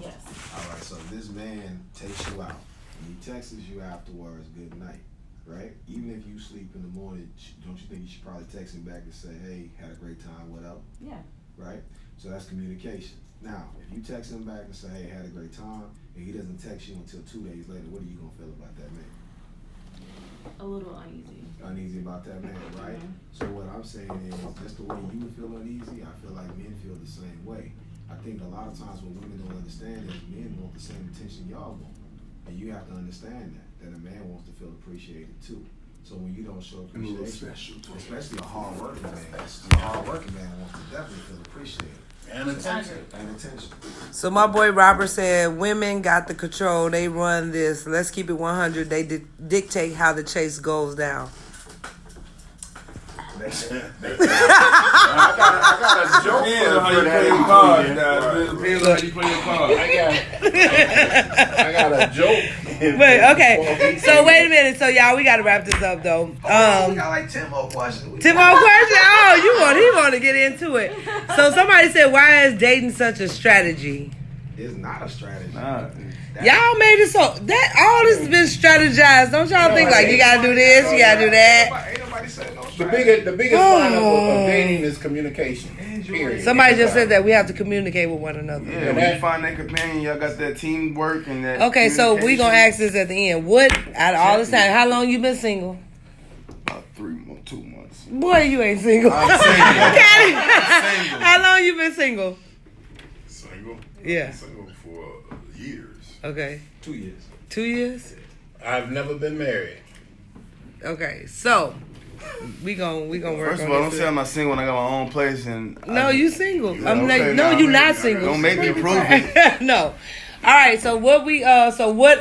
Yes. All right. So this man takes you out, and he texts you afterwards, good night. Right? Even if you sleep in the morning, don't you think you should probably text him back and say, hey, had a great time, whatever? Yeah. Right? So that's communication. Now, if you text him back and say, hey, had a great time, and he doesn't text you until 2 days later, what are you going to feel about that man? A little uneasy. Uneasy about that man, right? Mm-hmm. So what I'm saying is, just the way you would feel uneasy, I feel like men feel the same way. I think a lot of times what women don't understand is men want the same attention y'all want. And you have to understand that a man wants to feel appreciated too. So when you don't show appreciation, especially a hard working man, wants to definitely feel appreciated. And attention. So my boy Robert said, women got the control. They run this. Let's keep it 100. They dictate how the chase goes down. I got a joke Depends on how you play your cards. Depends on how you play your cards. I got a joke. Wait, okay. So wait a minute. So y'all, we gotta wrap this up though. We got like 10 more questions. 10 more questions? Oh, he want to get into it. So somebody said, why is dating such a strategy? It's not a strategy. Nah. Y'all made it so that all this has been strategized. Don't y'all think like you gotta do this, you gotta do that? Ain't nobody said no The strategy. biggest line of dating is communication. Period. Somebody just said that we have to communicate with one another. Yeah, when you find that companion, y'all got that teamwork and that. Okay, so we gonna ask this at the end. What out of all this time? How long you been single? About 2 months. Boy, you ain't single. I'm single. Okay. I'm single. How long you been single? Single? Yeah. Single for years. Okay. 2 years. 2 years? I've never been married. Okay, so we gonna work First on of all, don't this. say I'm not single when I got my own place and. No, you single. Yeah, I'm okay, like, no, nah, you maybe- not single. Don't make me prove it. No. All right. So what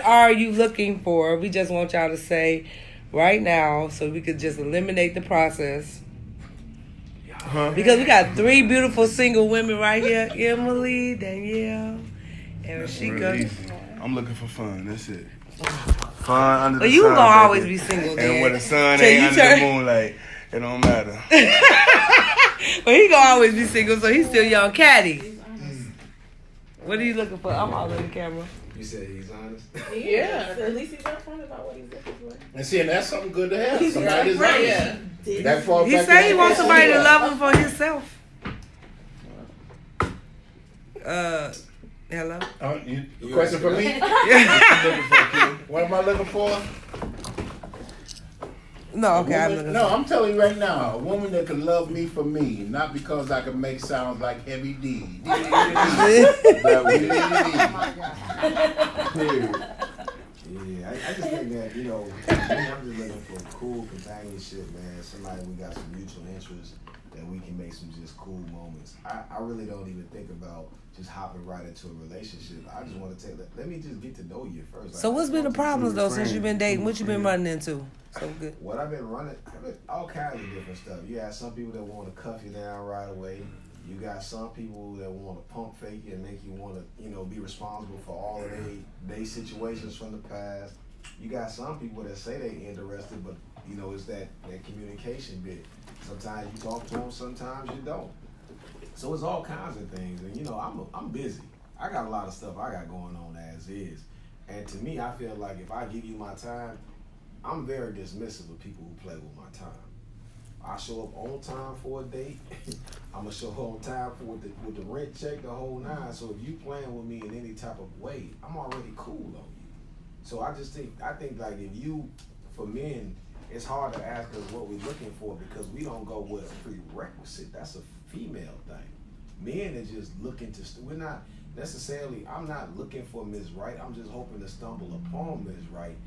are you looking for? We just want y'all to say right now, so we could just eliminate the process. Huh? Because we got 3 beautiful single women right here: Emily, Danielle, and Rashika. I'm looking for fun. That's it. Fun under the But you sun. gonna always baby. be single, And then. when the sun Till ain't you under turn- the moonlight, it don't matter. But he gonna always be single, so he's still young. Caddy, what are you looking for? I'm all in the camera. You said he's honest. Yeah. At least he's upfront about what he's looking for. And see, and that's something good to have. Somebody that's Yeah. honest. That falls He back said to he that wants somebody to question. love him for himself. Hello? Question for me? What am I looking for? No, okay, I'm looking. No, I'm telling you right now, a woman that can love me for me, not because I can make sounds like Heavy D. But we Period. Yeah, I just think that, I'm just looking for cool companionship, man. Somebody we got some mutual interests that we can make some just cool moments. I really don't even think about just hopping right into a relationship. I just want to let me just get to know you first. So what's been the problems though since you've been dating? What you been running into? So good. What I've been running, all kinds of different stuff. You have some people that want to cuff you down right away. You got some people that want to pump fake you and make you want to, be responsible for all of their situations from the past. You got some people that say they interested, but it's that communication bit. Sometimes you talk to them, sometimes you don't. So it's all kinds of things, and I'm busy. I got a lot of stuff I got going on as is, and to me, I feel like if I give you my time, I'm very dismissive of people who play with my time. I show up on time for a date. I'm gonna show up on time with the rent check, the whole nine. So if you playing with me in any type of way, I'm already cool on you. So I think like for men, it's hard to ask us what we're looking for because we don't go with a prerequisite. That's a female thing. Men are just looking to. We're not necessarily. I'm not looking for Ms. Right. I'm just hoping to stumble upon Ms. Right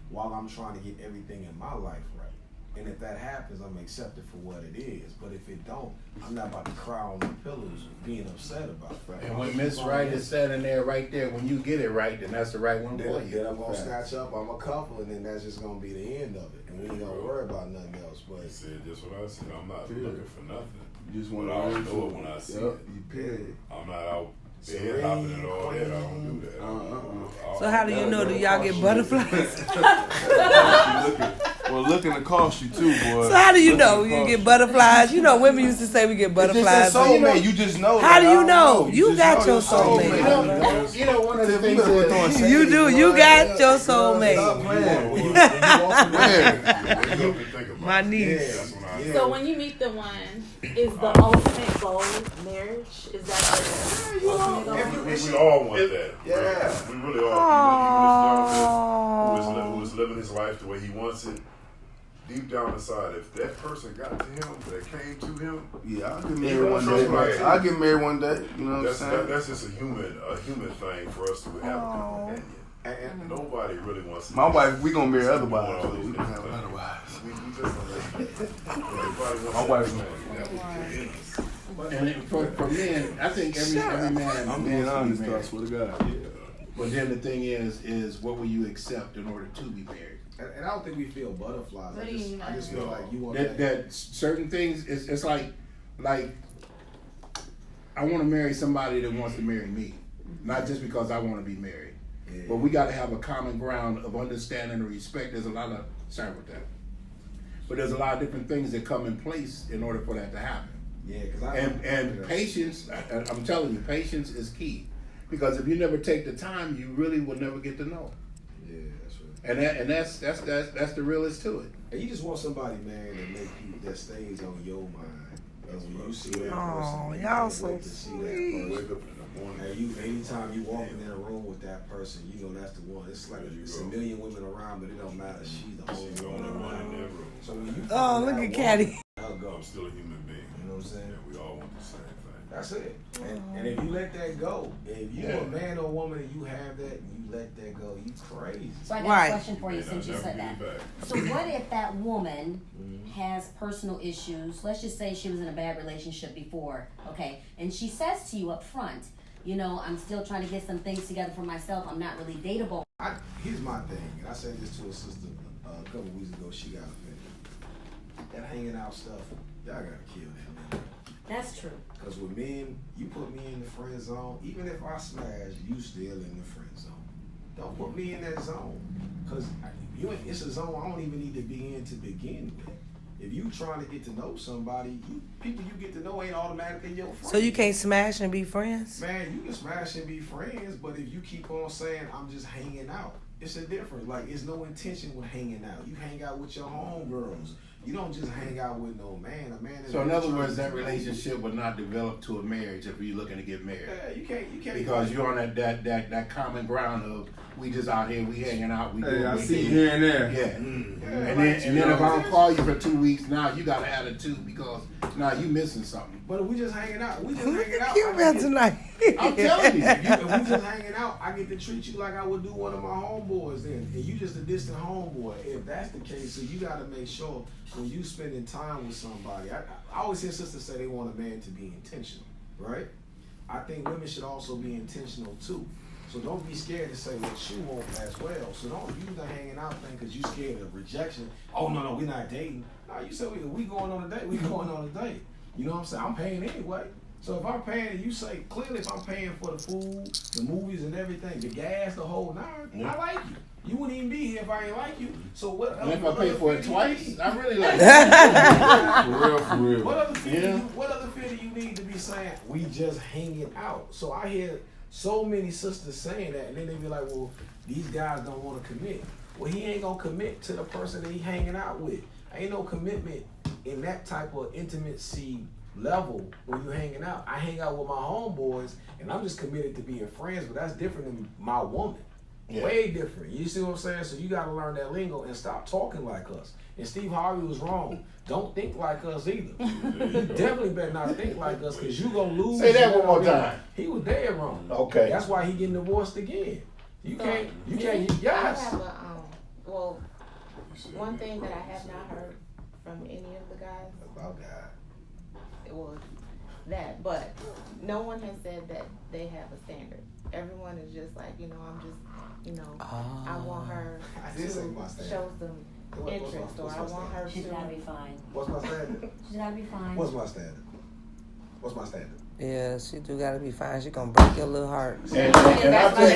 while I'm trying to get everything in my life right. And if that happens, I'm accepted for what it is. But if it don't, I'm not about to cry on my pillows being upset about it. And when Miss Right is standing there right there, when you get it right, then that's the right one for you. Then I'm going to snatch up, I'm a couple, and then that's just going to be the end of it. And we ain't going to worry about nothing else. But I said just what I said. I'm not looking for nothing. You just want to know it when I see it. You paid. I'm not out bed hopping and all that. I don't do that. So how do you know? Do y'all get butterflies? Well, looking to cost you too, boy. So how do you know you get butterflies? You know, women used to say we get butterflies. It's soulmate. You just know. How do you know? You got your soulmate. You know, one of the things that you do. You got your soulmate. My niece. So when you meet the one, is the ultimate goal marriage? Is that the ultimate goal? We all want that. Yeah. We really all. Even this young man who is living his life the way he wants it, deep down inside, if that person got to him, that came to him, I'll get married one day. I'll get married one day. You know what I'm saying? That's just a human thing for us to have a companion. And nobody really wants to. My wife, we gonna marry other wives. We gonna have other wives. My wife. And for men, I think every man. I'm being honest, I swear to God. Yeah. But then the thing is what will you accept in order to be married? And I don't think we feel butterflies. I just feel like you want that certain things. It's like I want to marry somebody that wants to marry me, not just because I want to be married. Yeah. But we got to have a common ground of understanding and respect. There's a lot of but there's a lot of different things that come in place in order for that to happen. Yeah, and patience. I'm telling you, patience is key. Because if you never take the time, you really will never get to know. Yeah, that's right. And that's the realest to it. And you just want somebody, man, that stays on your mind. And when you see that person, y'all so sweet. Wake up in the morning. And anytime you walking in a room with that person, you know that's the one. It's like it's a million women around, but it don't matter. She's the only one in that room. So when you look at Caddy. I'm still a human being. You know what I'm saying? Yeah, we all want the same thing. That's it. And if you let that go, if you're a man or woman and you have that and you let that go, you crazy. So I got a question for you since you said that. Back. So what if that woman has personal issues? Let's just say she was in a bad relationship before, okay? And she says to you up front, I'm still trying to get some things together for myself. I'm not really dateable. Here's my thing, and I said this to a sister a couple weeks ago. She got offended. That hanging out stuff, y'all gotta kill that, man. That's true. Because with men, you put me in the friend zone, even if I smash, you still in the friend zone. Don't put me in that zone. Because it's a zone I don't even need to be in to begin with. If you trying to get to know somebody, people you get to know ain't automatically your friend. So you can't smash and be friends? Man, you can smash and be friends, but if you keep on saying, I'm just hanging out, it's a difference. Like, it's no intention with hanging out. You hang out with your homegirls. You don't just hang out with no man. A man is. So in other words, that relationship would not develop to a marriage if you're looking to get married. Yeah, you can't. Because you're on that common ground of we just out here, we hanging out, we doing. I see here and there. Yeah. And then if I don't call you for 2 weeks, now you got an attitude because now you missing something. But if we just hanging out. We just hanging out. You about tonight. I'm telling you, if we just hanging out, I get to treat you like I would do one of my homeboys then. And you just a distant homeboy. If that's the case, so you got to make sure when you spending time with somebody, I always hear sisters say they want a man to be intentional, right? I think women should also be intentional too. So don't be scared to say what you want as well. So don't use the hanging out thing because you scared of rejection. Oh, no, we're not dating. No, you said we going on a date. We going on a date. You know what I'm saying? I'm paying anyway. So if I'm paying and you say, clearly if I'm paying for the food, the movies and everything, the gas, the whole nine, I like you. You wouldn't even be here if I ain't like you. So what? And if I pay for it twice, I really like it. For real. What other feelings really you need to be saying we just hanging out? So I hear so many sisters saying that, and then they be like, well, these guys don't want to commit. Well, he ain't gonna commit to the person that he hanging out with. Ain't no commitment in that type of intimacy level when you hanging out. I hang out with my homeboys, and I'm just committed to being friends, but that's different than my woman. Yeah. Way different. You see what I'm saying? So you gotta learn that lingo and stop talking like us. And Steve Harvey was wrong. Don't think like us either. You definitely better not think like us, because you gonna lose. Say that one more time. He was dead wrong. Okay. That's why he getting divorced again. You can't, I yes. have a, well, one thing that I have not heard from any of the guys, About God. well, that, but no one has said that they have a standard. Everyone is just like, I'm just, I want her I did say my to standard. show some interest, or I want her She's gotta be to. fine. What's my standard? She's gotta be fine. What's my standard? What's my standard? Yeah, she do gotta be fine. She gonna break your little heart. And I'll tell you,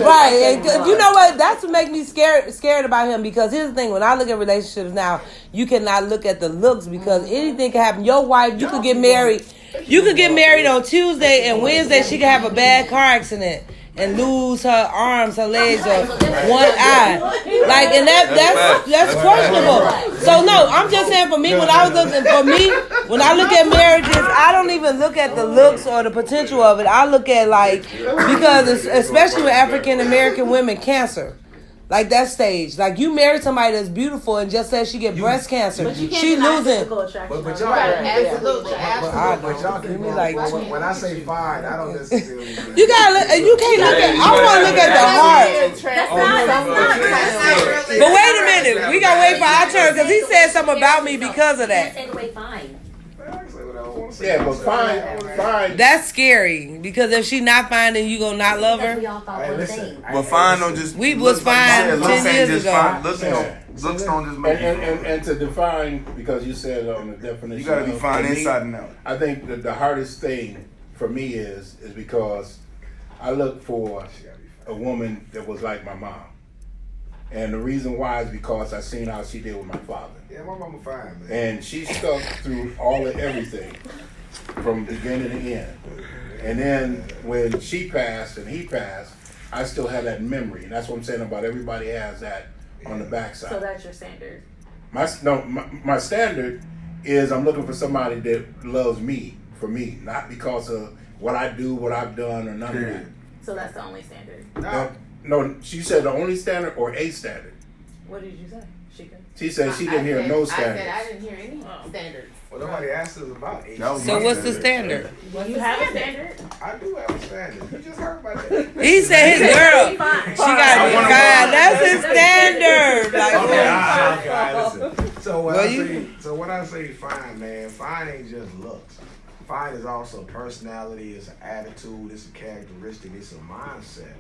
Right, and you know what? That's what make me scared about him, because here's the thing: when I look at relationships now, you cannot look at the looks, because anything can happen. Your wife, you could get married. You could get married on Tuesday, and Wednesday she could have a bad car accident and lose her arms, her legs, or one eye. Like, and that's questionable. So no, I'm just saying, for me, when I look at marriages, I don't even look at the looks or the potential of it. I look at, like, because especially with African American women, cancer. Like that stage, like you married somebody that's beautiful and just says she get breast cancer, But you can't she deny losing. physical attraction. But though. y'all, Absolutely, but y'all Give keep me on, like- when I say fine, I don't necessarily mean. You gotta look. You can't look at. I want to look at the heart. That's not But wait a minute, we gotta wait for our turn, because he said something about me because of You can't that. say the way fine. yeah, but fine. That's scary, because if she not fine, then you gonna not love Because her. we all thought Hey, one listen, thing. But fine don't just. We was fine looks 10 ain't years just ago. fine. Looks Yeah. don't just make you. And to define, because you said on the definition, You gotta be of- fine for me, inside and out. I think that the hardest thing for me is because I look for a woman that was like my mom, and the reason why is because I seen how she did with my father, Yeah, my mama fine, man. and she stuck through all of everything from beginning to end. And then when she passed and he passed, I still have that memory, and that's what I'm saying about everybody has that on the backside. So that's your standard. My standard is I'm looking for somebody that loves me for me, not because of what I do, what I've done, or none of that. So that's the only standard. No, she said the only standard or a standard. What did you say? She said she didn't hear no I said standards. I didn't hear any standards. Well, nobody asked us about age. That was So my what's the standard? Do you have a standard? I do have a standard. You just heard about that. He said his girl, she Fine. gotta be wanna fine. That's his standard. Like, Okay, listen. So when Well, I say fine, man, fine ain't just looks. Fine is also personality, it's an attitude, it's a characteristic, it's a mindset.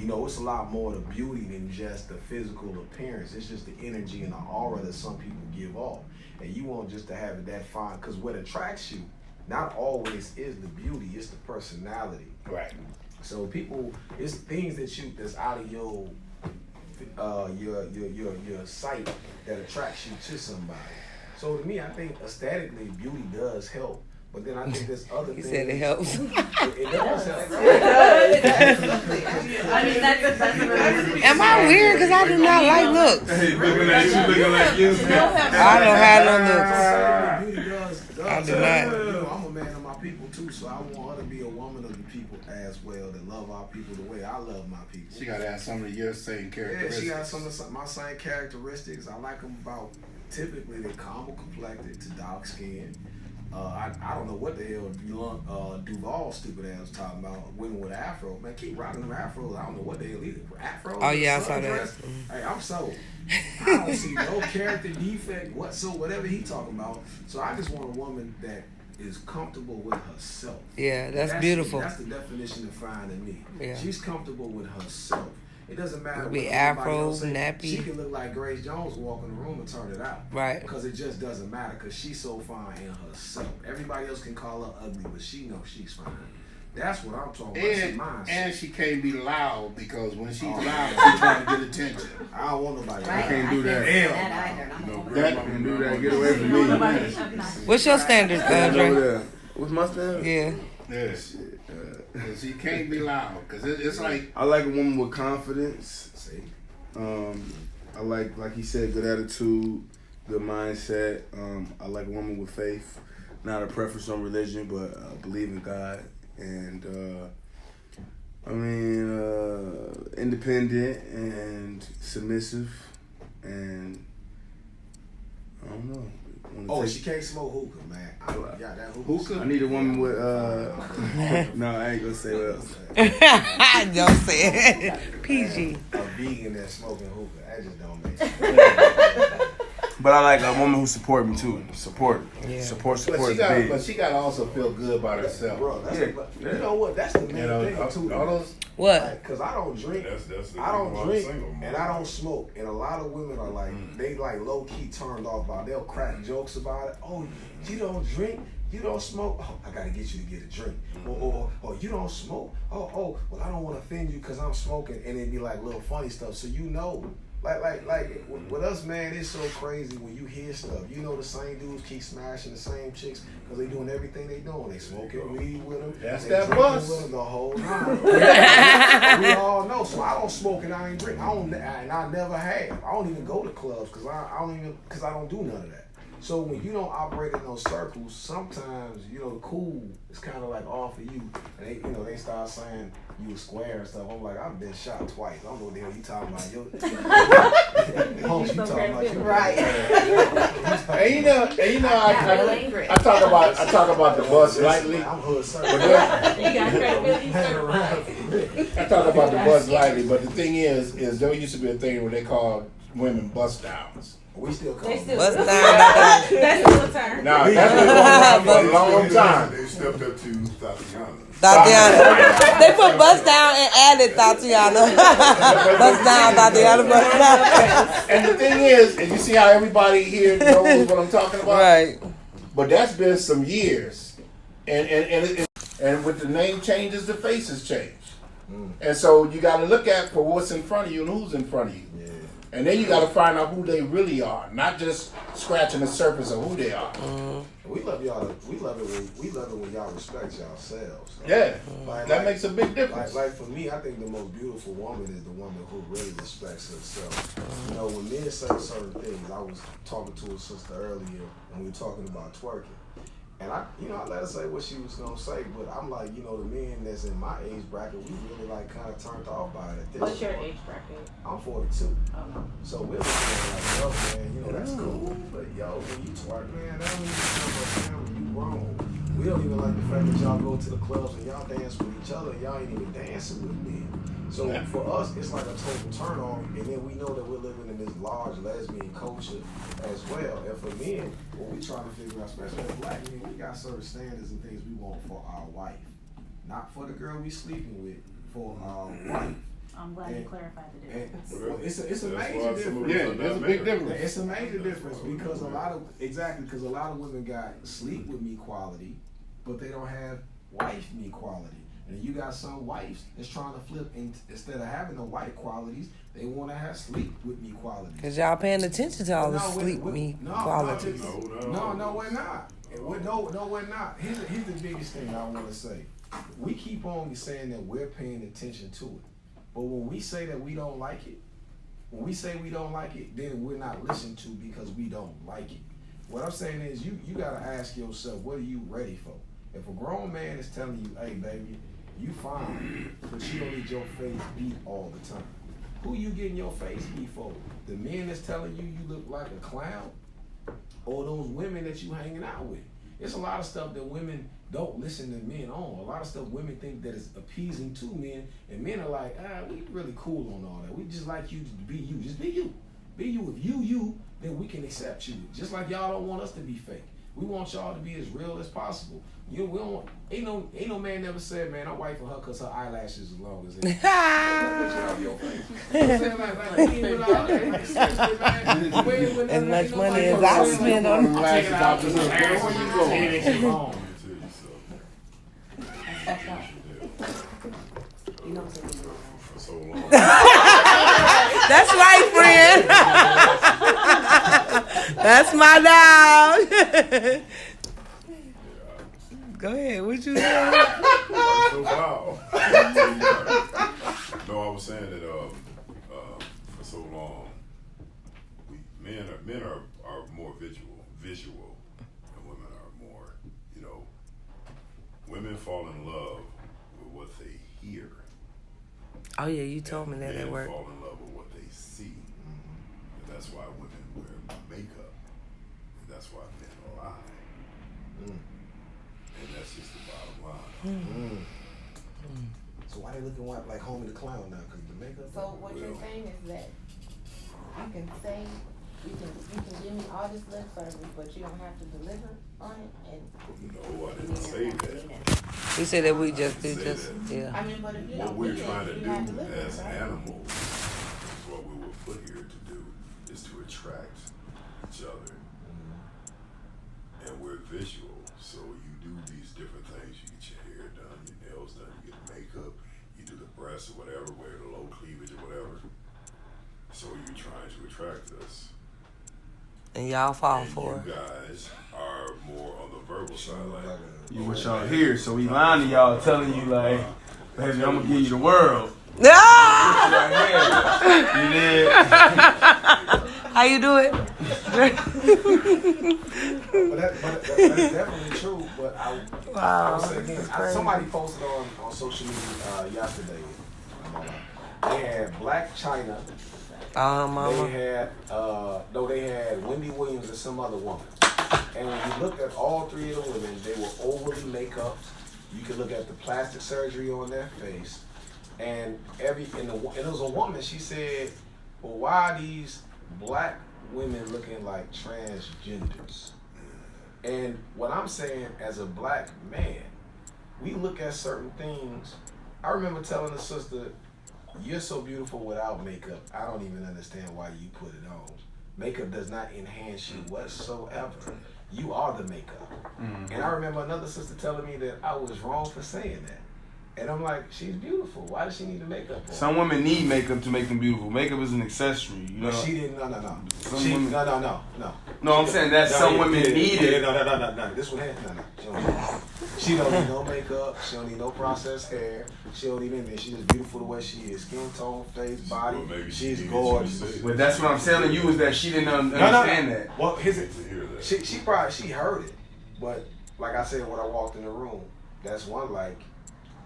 It's a lot more to beauty than just the physical appearance. It's just the energy and the aura that some people give off. And you want just to have it that fine, because what attracts you not always is the beauty, it's the personality. Right. So people, it's things that's out of your sight that attracts you to somebody. So to me, I think aesthetically, beauty does help. But then I think there's other he things. said it helps. It does help. I mean, that's Am I weird? Because I do not like looks. Hey, looking at you. I don't have no looks. Beauty does. I do not. I'm a man of my people too, so I want her to be a woman of the people as well, that love our people the way I love my people. She got to have some of your same Yeah, characteristics. she got some of my same characteristics. I like them about, typically they're caramel complected to dark skin. I don't know what the hell Duval stupid ass was talking about, women with afro. Man, keep rocking them afros. I don't know what the hell either. Afro. Oh, yeah, I saw that. Hey, I'm sold. I don't see no character defect whatever he talking about. So I just want a woman that is comfortable with herself. Yeah, that's beautiful. That's the definition of fine to me. Yeah. She's comfortable with herself. It doesn't matter. It'll be what everybody afro, else say. nappy. She can look like Grace Jones, walk in the room and turn it out. Right. Because it just doesn't matter. Because she's so fine in herself. Everybody else can call her ugly, but she knows she's fine. That's what I'm talking about. It's mindset. And she can't be loud because when she's loud, she's trying to get attention. I don't want nobody. Right? I can't do that. That either. I'm No, a grandma can do that. Get away from me. What's your standards, Over Andre? there. What's my standard? Yeah. Yes. She can't be loud because it's like I like a woman with confidence. See? I like he said, good attitude, good mindset. I like a woman with faith, not a preference on religion, but believe in God. And independent and submissive, and I don't know. Oh, she can't smoke hookah, man. I got that hookah. I need a woman with no, I ain't gonna say what else. Don't say it. PG. A vegan that's smoking hookah. That just don't make sense. But I like a woman who support me too. Support but she got to also feel good about herself. Bro, you know what? That's the main thing too. All those What? Because I don't drink. That's I don't drink single, and I don't smoke. And a lot of women are like, they like low key turned off by it. They'll crack jokes about it. Oh, you don't drink? You don't smoke? Oh, I gotta get you to get a drink. Or you don't smoke? Oh, well, I don't want to offend you because I'm smoking. And it'd be like little funny stuff. So you know. Like with us, man, it's so crazy when you hear stuff. You know, the same dudes keep smashing the same chicks because they doing everything they doing. They smoking weed with them. That's they that drinking bus. with them the whole time. We all know. So I don't smoke and I ain't drink. And I never have. I don't even go to clubs because I don't do none of that. So when you don't operate in those circles, sometimes the cool is kind of like off of you, and they start saying you a square and stuff. I'm like, I've been shot twice. I don't know what the hell you talking about. You talking about you Right. And you know, I talk about the bus lightly. I'm hood sir. I talk about the bus lightly, but the thing is there used to be a thing where they called women bust downs. We still call them. What's down? That's still a term. Now that's been going on for a long time. They stepped up to Tatiana. Tatiana. They put bust down and added Tatiana. Bust down, Tatiana, bust down. And the thing is, and you see how everybody here knows what I'm talking about? Right. But that's been some years. And with the name changes, the faces change. And so you got to look at for what's in front of you and who's in front of you. Yeah. And then you got to find out who they really are, not just scratching the surface of who they are. We love y'all. We love it when y'all respect yourselves. Yeah, Like, that makes a big difference. Like for me, I think the most beautiful woman is the woman who really respects herself. When men say certain things, I was talking to a sister earlier, and we were talking about twerking. And I let her say what she was gonna say, but I'm like, the men that's in my age bracket, we really like kind of turned off by it. At this What's your point. age bracket? I'm 42. Oh. So we're looking at like, yo, man, that's cool, but yo, when you twerk, man, that don't even sound like family. You grown. We don't even like the fact that y'all go to the clubs and y'all dance with each other, and y'all ain't even dancing with men. So for us, it's like a total turn on, and then we know that we're living in this large lesbian culture as well. And for men, what we trying to figure out, especially as black men, we got certain standards and things we want for our wife, not for the girl we sleeping with, for our wife. I'm glad you clarified the difference. It's a major difference. Yeah, there's a big difference. It's a major difference because a lot of women got sleep with me quality, but they don't have wife me quality. And you got some wives that's trying to flip, and instead of having the white qualities, they want to have sleep with me qualities. Because y'all paying attention to all the sleep me qualities. No, we're not. No, we're not. Here's the biggest thing I want to say. We keep on saying that we're paying attention to it. But when we say that we don't like it, then we're not listened to because we don't like it. What I'm saying is you got to ask yourself, what are you ready for? If a grown man is telling you, hey, baby, you fine, but you don't need your face beat all the time. Who you getting your face beat for? The men that's telling you look like a clown? Or those women that you hanging out with? It's a lot of stuff that women don't listen to men on. A lot of stuff women think that is appeasing to men, and men are like, we really cool on all that. We just like you to be you. Just be you. Be you. If you, then we can accept you. Just like y'all don't want us to be fake. We want y'all to be as real as possible. Ain't no man never said, man, I'm wife for her because her eyelashes as long as it. As much money as I spend on so long. That's right, friend. That's my dog. Go ahead. What you saying? So wow. No, I was saying that for so long, men are more visual, and women are more, women fall in love with what they hear. Oh yeah, you told me that men at work. fall in love with what they see, and that's why women wear makeup, and that's why men lie, and that's just the bottom line. So why they looking like Homie the Clown now? Because the makeup. So what you're saying is that you can say, you can give me all this lip service, but you don't have to deliver on it. And No, I didn't say that. We said that we just do Say just that. yeah. I mean, but if you What don't we're do trying that, to you're not do delivering, as right? animals, what we were put here to do, is to attract each other. And we're visual, so you do these different things. You get your hair done, your nails done, you get makeup, you do the breasts or whatever, wear the low cleavage or whatever. So you're trying to attract us. And y'all fall And for you it. guys are more on the verbal side, like You what y'all hear, so we lying to y'all, telling you like, baby, I'm gonna give you the world. Ah! You did. How you do it? But that's definitely true. But I will say again, that's crazy. somebody posted on social media yesterday. They had Black China. Mama. They had Wendy Williams and some other woman. And when you look at all three of the women, they were overly make-upped. You can look at the plastic surgery on their face. And it was a woman, she said, well, why are these black women looking like transgenders? And what I'm saying as a black man, we look at certain things. I remember telling a sister, you're so beautiful without makeup. I don't even understand why you put it on. Makeup does not enhance you whatsoever. You are the makeup. And I remember another sister telling me that I was wrong for saying that. And I'm like, she's beautiful. Why does she need the makeup on? Some women need makeup to make them beautiful. Makeup is an accessory, you know. But she didn't. No. Some She, women- no. No, I'm saying that some women need it. No. This one has no. She don't need no makeup. She don't need no processed hair. She don't even. She's just beautiful the way she is. Skin tone, face, body. Well, maybe She's she needed gorgeous. you to say it. But that's what I'm telling you is that she didn't understand that. Well, here's it. to hear that. She heard it, but like I said when I walked in the room, that's one like.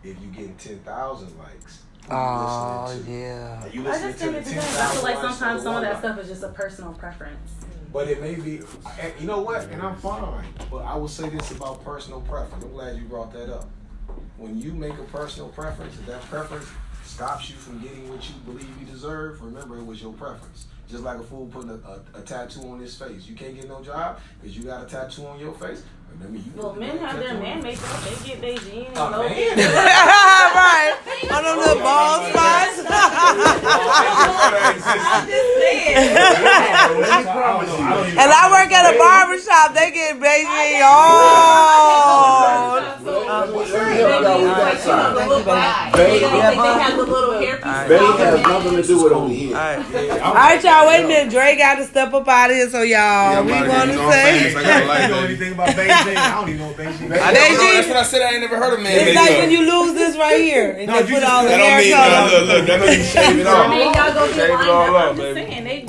If you getting 10,000 likes, Oh listening to, yeah. and you I listening just to think the it depends. I 10,000 feel like likes sometimes for some of the that one stuff is just a personal preference. But it may be, and you know what? And I'm fine. But I will say this about personal preference. I'm glad you brought that up. When you make a personal preference, if that preference stops you from getting what you believe you deserve, remember it was your preference. Just like a fool putting a tattoo on his face. You can't get no job because you got a tattoo on your face. Remember, you Well, men have their man makeup. They get Beijing and Oh, low man. Right. On them little bald spots. I'm just saying. And I work at a barber shop. They get Beijing on. Babe They have the little hairpiece. has nothing to do with over here. All right, y'all. Wait a minute. Dre got to step up out of here. So y'all, we want to say. I gotta like You know that. anything about Beijing? I don't even know what Beijing is. That's what I said. I ain't never heard of man It's like when makeup. you lose this right here and they put all the That hair don't mean color. look. That don't mean shave it I off. mean, y'all go Shave get it lined all up. up, I'm just baby. saying. They take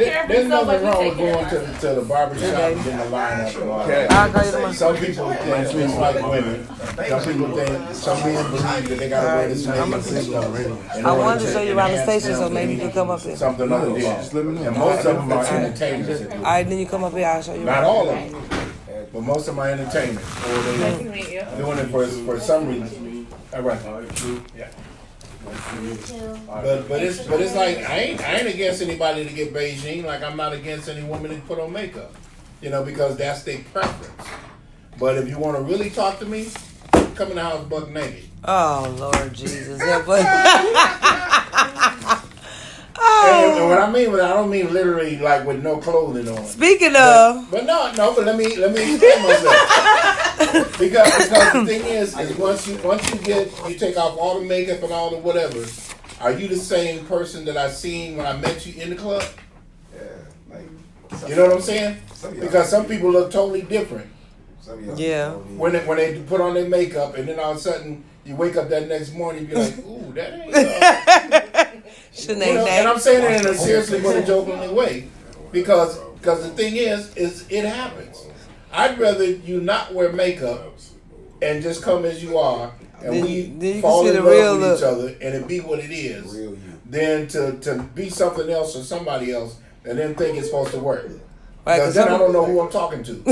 care of There's themselves like nothing we wrong take with care going of to the barber shop and getting a line up and all that. I'll call you tomorrow. Some people think it's like women. Some people think, some men believe that they gotta wear this makeup and stuff. I wanted to show you around the station, so maybe you can come up here. Something other than, and most of them are entertainers. All right, then you come up here. I'll show you. Not all of them, but most of them are entertainers. Or they doing it for some reason. All right. Yeah. But it's like I ain't against anybody to get Beijing. Like I'm not against any woman to put on makeup, because that's their preference. But if you want to really talk to me, come in the house buck naked. Oh Lord Jesus! Yeah, but And what I mean, I don't mean literally like with no clothing on. speaking of, But but let me explain myself. because the thing is once you take off all the makeup and all the whatever, are you the same person that I seen when I met you in the club? Yeah, like. You know what I'm saying? Because some people look totally different. Yeah. When they put on their makeup and then all of a sudden you wake up that next morning, you be like, ooh, that ain't. You know, and I'm saying it in a seriously but a jokingly way, because the thing is it happens. I'd rather you not wear makeup and just come as you are, and we fall in love with each other, and it be what it is, than to be something else or somebody else and then think it's supposed to work. Right, because then I don't know who I'm talking to.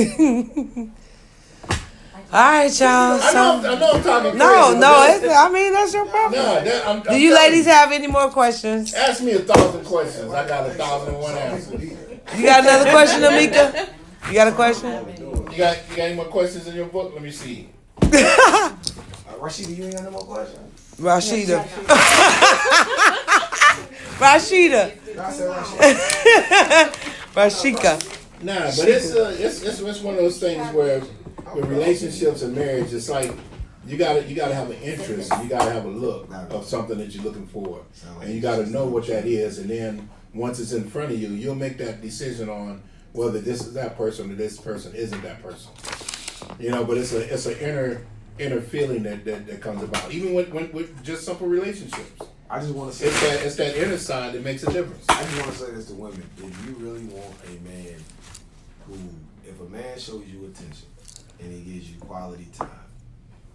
All right, y'all. I know I'm talking crazy. I mean, that's your problem. Do you ladies have any more questions? Ask me 1,000 questions. I got 1,001 answers. You got another question, Amika? You got a question? You got any more questions in your book? Let me see. Rashida, you ain't got no more questions? Rashida. Rashika. Nah, but it's one of those things where with relationships and marriage, it's like you gotta have an interest, you gotta have a look of something that you're looking for, and you gotta know what that is, and then once it's in front of you, you'll make that decision on whether this is that person or this person isn't that person. You know, but it's an inner feeling that comes about, even with just simple relationships. I just want to say it's that inner side that makes a difference. I just want to say this to women: if you really want a man if a man shows you attention and he gives you quality time,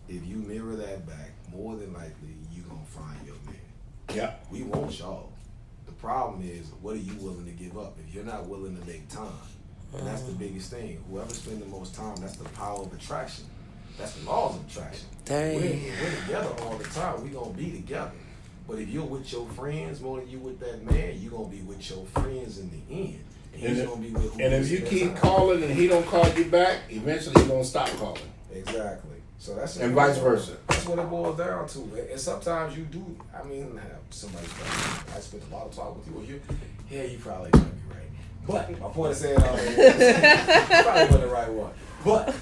if you mirror that back, more than likely you gonna find your man. Yeah, we want y'all. The problem is, what are you willing to give up? If you're not willing to make time, and that's the biggest thing. Whoever spends the most time, that's the power of attraction. That's the laws of attraction. Dang. We're together all the time. We're going to be together. But if you're with your friends more than you with that man, you're going to be with your friends in the end. And he's going to be with who. And if you keep calling and he don't call you back, eventually you're going to stop calling. Exactly. So that's and vice versa. That's what it boils down to. And sometimes you do, I mean, somebody's I spent a lot of time with you. You probably might be right. But my point of saying all that, probably wasn't the right one. But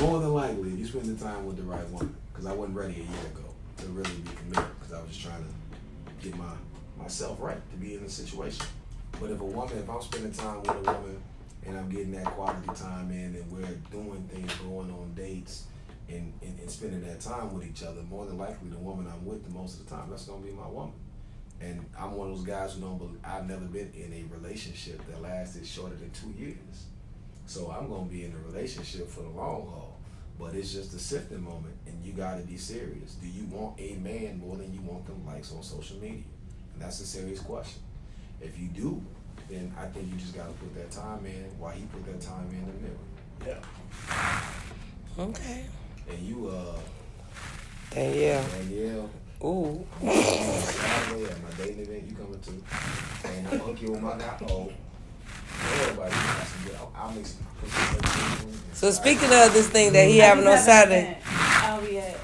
more than likely, you spend the time with the right woman. Because I wasn't ready a year ago to really be committed. Because I was just trying to get myself right to be in a situation. But if I'm spending time with a woman and I'm getting that quality time in and we're doing things, going on dates, and spending that time with each other, more than likely the woman I'm with the most of the time, that's going to be my woman. And I'm one of those guys who don't believe, I've never been in a relationship that lasted shorter than 2 years. So I'm going to be in a relationship for the long haul. But it's just a sifting moment, and you got to be serious. Do you want a man more than you want them likes on social media? And that's a serious question. If you do, then I think you just got to put that time in while he put that time in the mirror. Yeah. Okay. And you, Danielle. Ooh. My dating event, you coming too. And I'll hook you with my guy. Everybody I'll make some. So speaking of this thing that he having on Saturday. I'll be at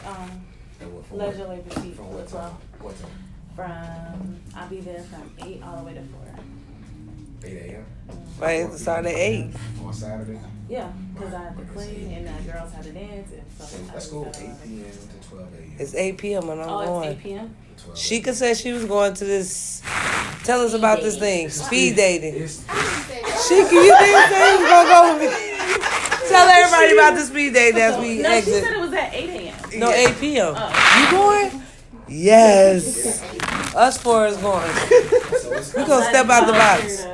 Leisure Lake Boutique as well. What time? I'll be there from 8 all the way to 4. 8 a.m.? Right, it started at 8. On Saturday? Yeah, because I have to clean and the girls have to dance and stuff. Let's go 8 p.m. to 12 a.m. It's 8 p.m. and I'm going. It's 8 p.m.? Sheikah said she was going to this. Tell us about this thing. Speed dating. Sheikah, you didn't say you was going to go with me. Tell everybody about the speed dating as we No, exit. she said it was at 8 a.m. No, 8 p.m. You going? Yes. Us four is going. We gonna step out the box.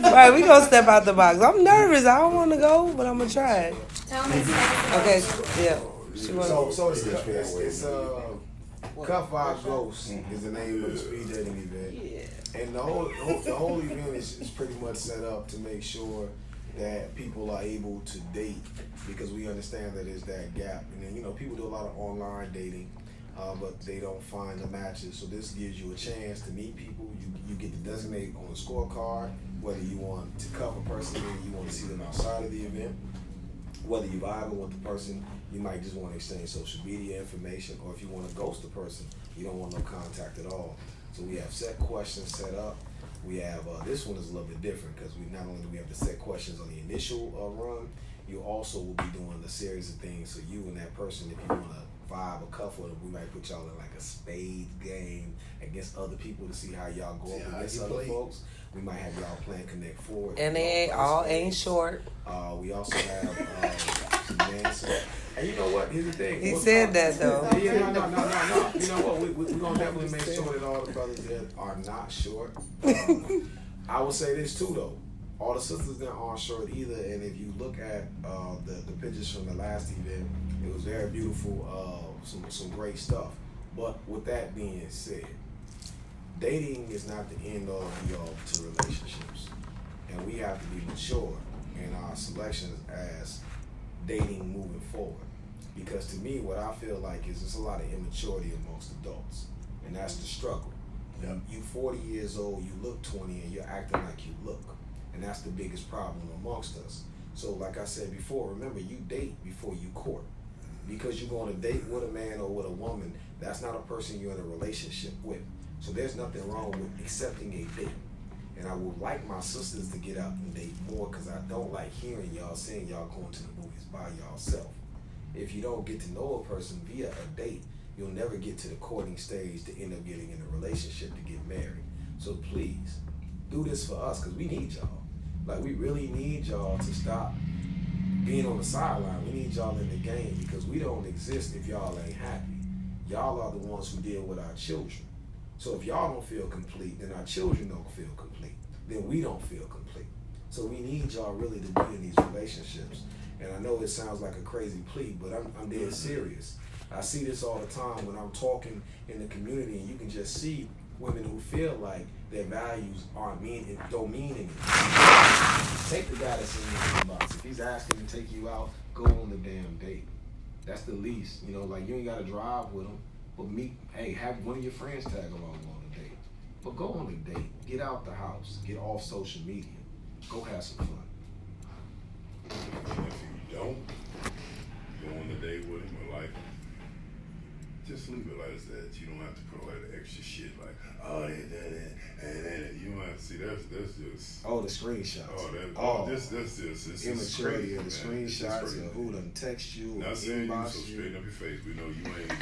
Right, we gonna step out the box. I'm nervous. I don't want to go, but I'm gonna try it. Okay, yeah. So it's Cuff Vibes Ghost is the name of the speed dating event. Yeah. And the whole event is pretty much set up to make sure that people are able to date, because we understand that there's that gap. And then, people do a lot of online dating, but they don't find the matches. So this gives you a chance to meet people. You get to designate on the scorecard whether you want to cover a person and you want to see them outside of the event. Whether you vibe with the person, you might just want to exchange social media information, or if you want to ghost the person, you don't want no contact at all. So we have set questions set up. We have, this one is a little bit different because we not only do we have the set questions on the initial run, you also will be doing a series of things. So you and that person, if you want to vibe or cuff with them, we might put y'all in like a spade game, a against other people to see how y'all go Yeah, up how against you other play. folks. We might have y'all playing Connect Four. And they ain't short. We also have some dancing. And you know what? Here's the thing. He said that though. Yeah, no. You know what? We're going to definitely make sure that all the brothers that are not short. I would say this too, though. All the sisters that aren't short either. And if you look at the pictures from the last event, it was very beautiful. Some great stuff. But with that being said, dating is not the end all be all to relationships. And we have to be mature in our selections as dating moving forward. Because to me, what I feel like is there's a lot of immaturity amongst adults. And that's the struggle. Yep. You 40 years old, you look 20, and you're acting like you look. And that's the biggest problem amongst us. So like I said before, remember, you date before you court. Because you're going to date with a man or with a woman, that's not a person you're in a relationship with. So there's nothing wrong with accepting a date. And I would like my sisters to get out and date more, because I don't like hearing y'all saying y'all going to the movies by yourself. If you don't get to know a person via a date, you'll never get to the courting stage to end up getting in a relationship to get married. So please, do this for us, because we need y'all. Like, we really need y'all to stop being on the sideline. We need y'all in the game, because we don't exist if y'all ain't happy. Y'all are the ones who deal with our children. So if y'all don't feel complete, then our children don't feel complete. Then we don't feel complete. So we need y'all really to be in these relationships. And I know it sounds like a crazy plea, but I'm dead serious. I see this all the time when I'm talking in the community, and you can just see women who feel like their values don't mean anything. Take the guy that's in your inbox. If he's asking to take you out, go on the damn date. That's the least. You know, like, you ain't got to drive with him, but have one of your friends tag along on the date. But go on the date. Get out the house. Get off social media. Go have some fun. And if you don't go on the date with him or like him, just leave it like that. You don't have to put all that extra shit like, oh, and you don't have to see that's just. Oh, the screenshots. That's just it's immaturity of the crazy, screenshots and who done text you. Not or saying you so inbox you. straight up your face. We know you ain't.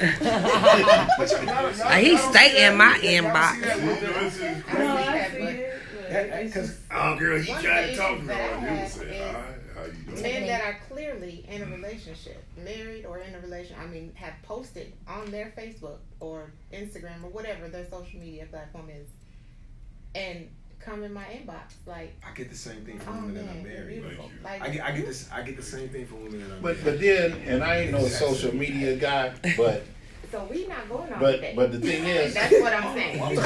He stay in my inbox. Girl, he One tried of to the talk to issues me. that I All I did have was say, is hi, how you doing? men that are clearly in a relationship, married or in a relationship, have posted on their Facebook or Instagram or whatever their social media platform is, and come in my inbox like, I get the same thing from oh women that man, are you're married. beautiful. Thank Like, I get the same thing from women that are But married. then, and I ain't no social media guy, but so we not going on but today. but the thing is, That's what I'm saying. but the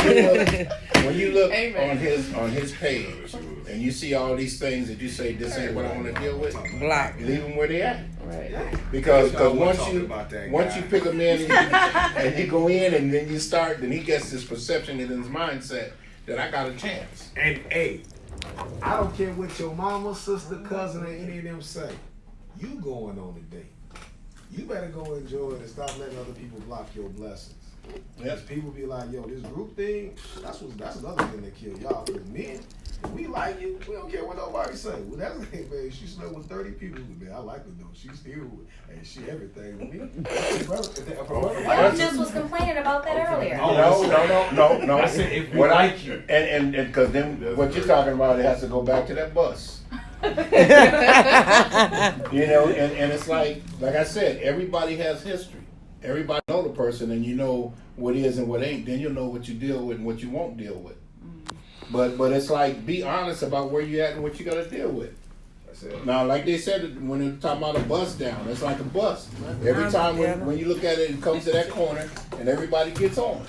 thing is when you look Amen. on his page and you see all these things that you say, this ain't what I want to deal with, Block. leave them where they at. Right. Because I wanna once talk you about that once guy. you pick a man and you go in and then you start, then he gets this perception in his mindset that I got a chance. And hey, I don't care what your mama, sister, cousin, or any of them say. You going on a date. You better go enjoy it and stop letting other people block your blessings. Because people be like, yo, this group thing, that's another thing that kill y'all. Because men, if we like you, we don't care what nobody say. Well, that's the thing, man. She slept with 30 people. Man, I like her though. She's still, and she everything with me. I just was complaining about that earlier. No. I said if we What like you. And because then what you're talking about, it has to go back to that bus. You know, and it's like I said, everybody has history. Everybody know the person, and you know what is and what ain't. Then you'll know what you deal with and what you won't deal with. But it's like, be honest about where you at and what you got to deal with. Now, like they said when they're talking about a bus down, it's like a bus. Every time when you look at it, it comes to that corner and everybody gets on.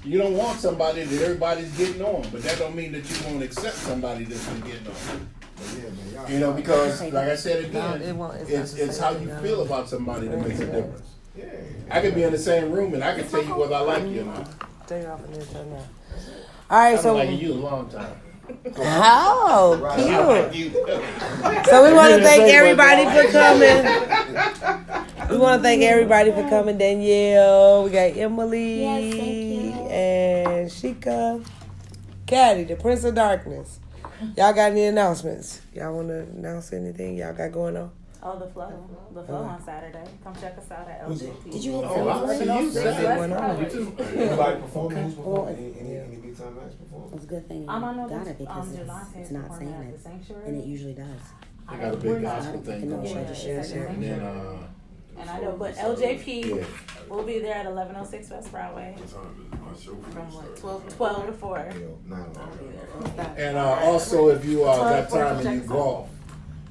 You don't want somebody that everybody's getting on, but that don't mean that you won't accept somebody that's been getting on. You know, because like I said again, it's how you feel about somebody that makes a difference. I could be in the same room and I can tell you whether I like you or not. Take off in this right now. All right, I've so been liking you a long time. oh, cute. So we want to thank everybody for coming. We want to thank everybody for coming. Danielle, we got Emily, Yes, thank you. and Sheikah, Caddy, the Prince of Darkness. Y'all got any announcements? Y'all want to announce anything y'all got going on? Oh, the flow on Saturday. Come check us out at LJT. Did you hit Oh, I see you. West You too. Anybody perform who's performing? Any big time acts perform? It's a good thing you I know got this, it because Jelante it's is not performing saying at the it, Sanctuary. and it usually does. They got a big gospel thing Yeah, going it's on. at the Share. And then, And I know, but LJP yeah. will be there at 1106 West Broadway What time is it? My show From what, starts. 12 12 to 4. And also, if you got time and you golf,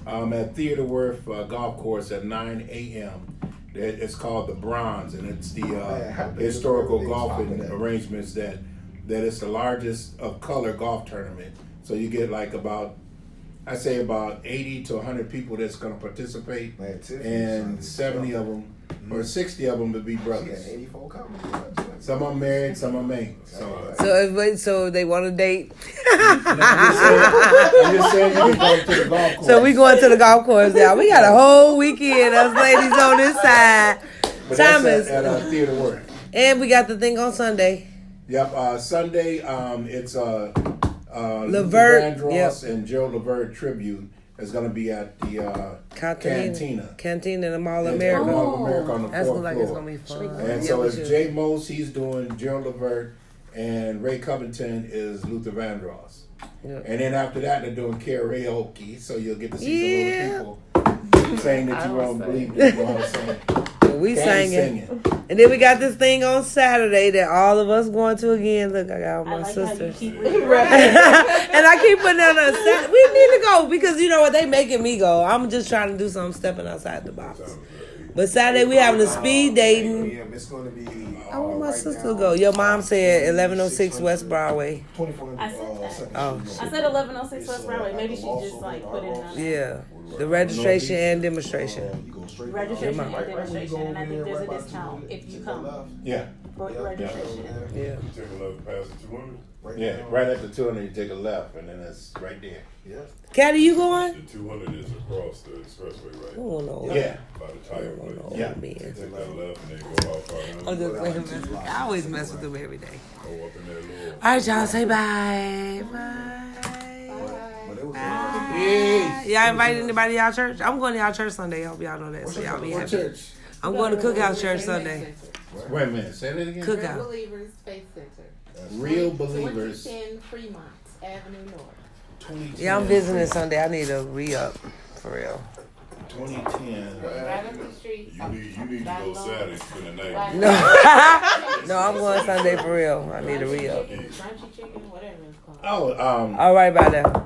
at Theater Worth Golf Course at 9 a.m. It's called the Bronze, and it's the historical golfing arrangements that it's the largest of color golf tournament. So you get like about 80 to 100 people that's going to participate, and 70 of them or 60 of them would be brothers. 84 coming. Some of them married, some of them ain't. So they want to date. I'm just saying you can go to the golf course. So we going to the golf course now. We got a whole weekend. Us ladies on this side. But Thomas. that's at Theater Worth. And we got the thing on Sunday. Yep, Sunday, it's Levert, Vandross and Joe Levert tribute is going to be at the Cantina. Cantina in the Mall of It's America. at Mall of America on the That's fourth like floor. it's gonna be fun. And so it's Jay Mose, he's doing Joe Levert, and Ray Covington is Luther Vandross. Yep. And then after that, they're doing karaoke, so you'll get to see some little people saying that you won't believe that you know how to sing. We Can't singing. And then we got this thing on Saturday that all of us going to again. Look, I got all my I like sisters. how you keep And I keep putting that on Saturday. We need to go because you know what? They making me go. I'm just trying to do something, stepping outside the box. But Saturday we having a speed dating. Yeah, it's going to be. I want my sister to go. Your mom said 1106 West Broadway. 2400. I said that. Oh. I said 1106 West Broadway. Maybe she just like put it in on Yeah. The registration and demonstration. registration and demonstration, and I think there's a discount if you come Yeah. for registration. Yeah. You take a left past the 200? Yeah, right at the 200, you take a left, and then it's right there. Yeah. Caddy, you going? The 200 is across the expressway, right? Oh no. Yeah. By the tire place. Yeah. You take that left and then go off I'm just playing mess. I always mess with them every day. Go up in that little. All right, y'all, say bye. Bye. Peace. Y'all invite anybody to y'all church? I'm going to y'all church Sunday. I hope y'all know that. So y'all be What happy. church? I'm going to Cookhouse Church Sunday. Wait a minute, say that again. Real Cookout. Believers Faith Center. Real Believers. 2010 Fremont Avenue North. 2010. Yeah, I'm visiting Sunday. I need a re-up. For real. 2010. Right up the street. You need to go Saturday, spend the night. No. No, I'm going Sunday for real. I need a re-up. Crunchy chicken, whatever it's called. Oh, All right, bye now.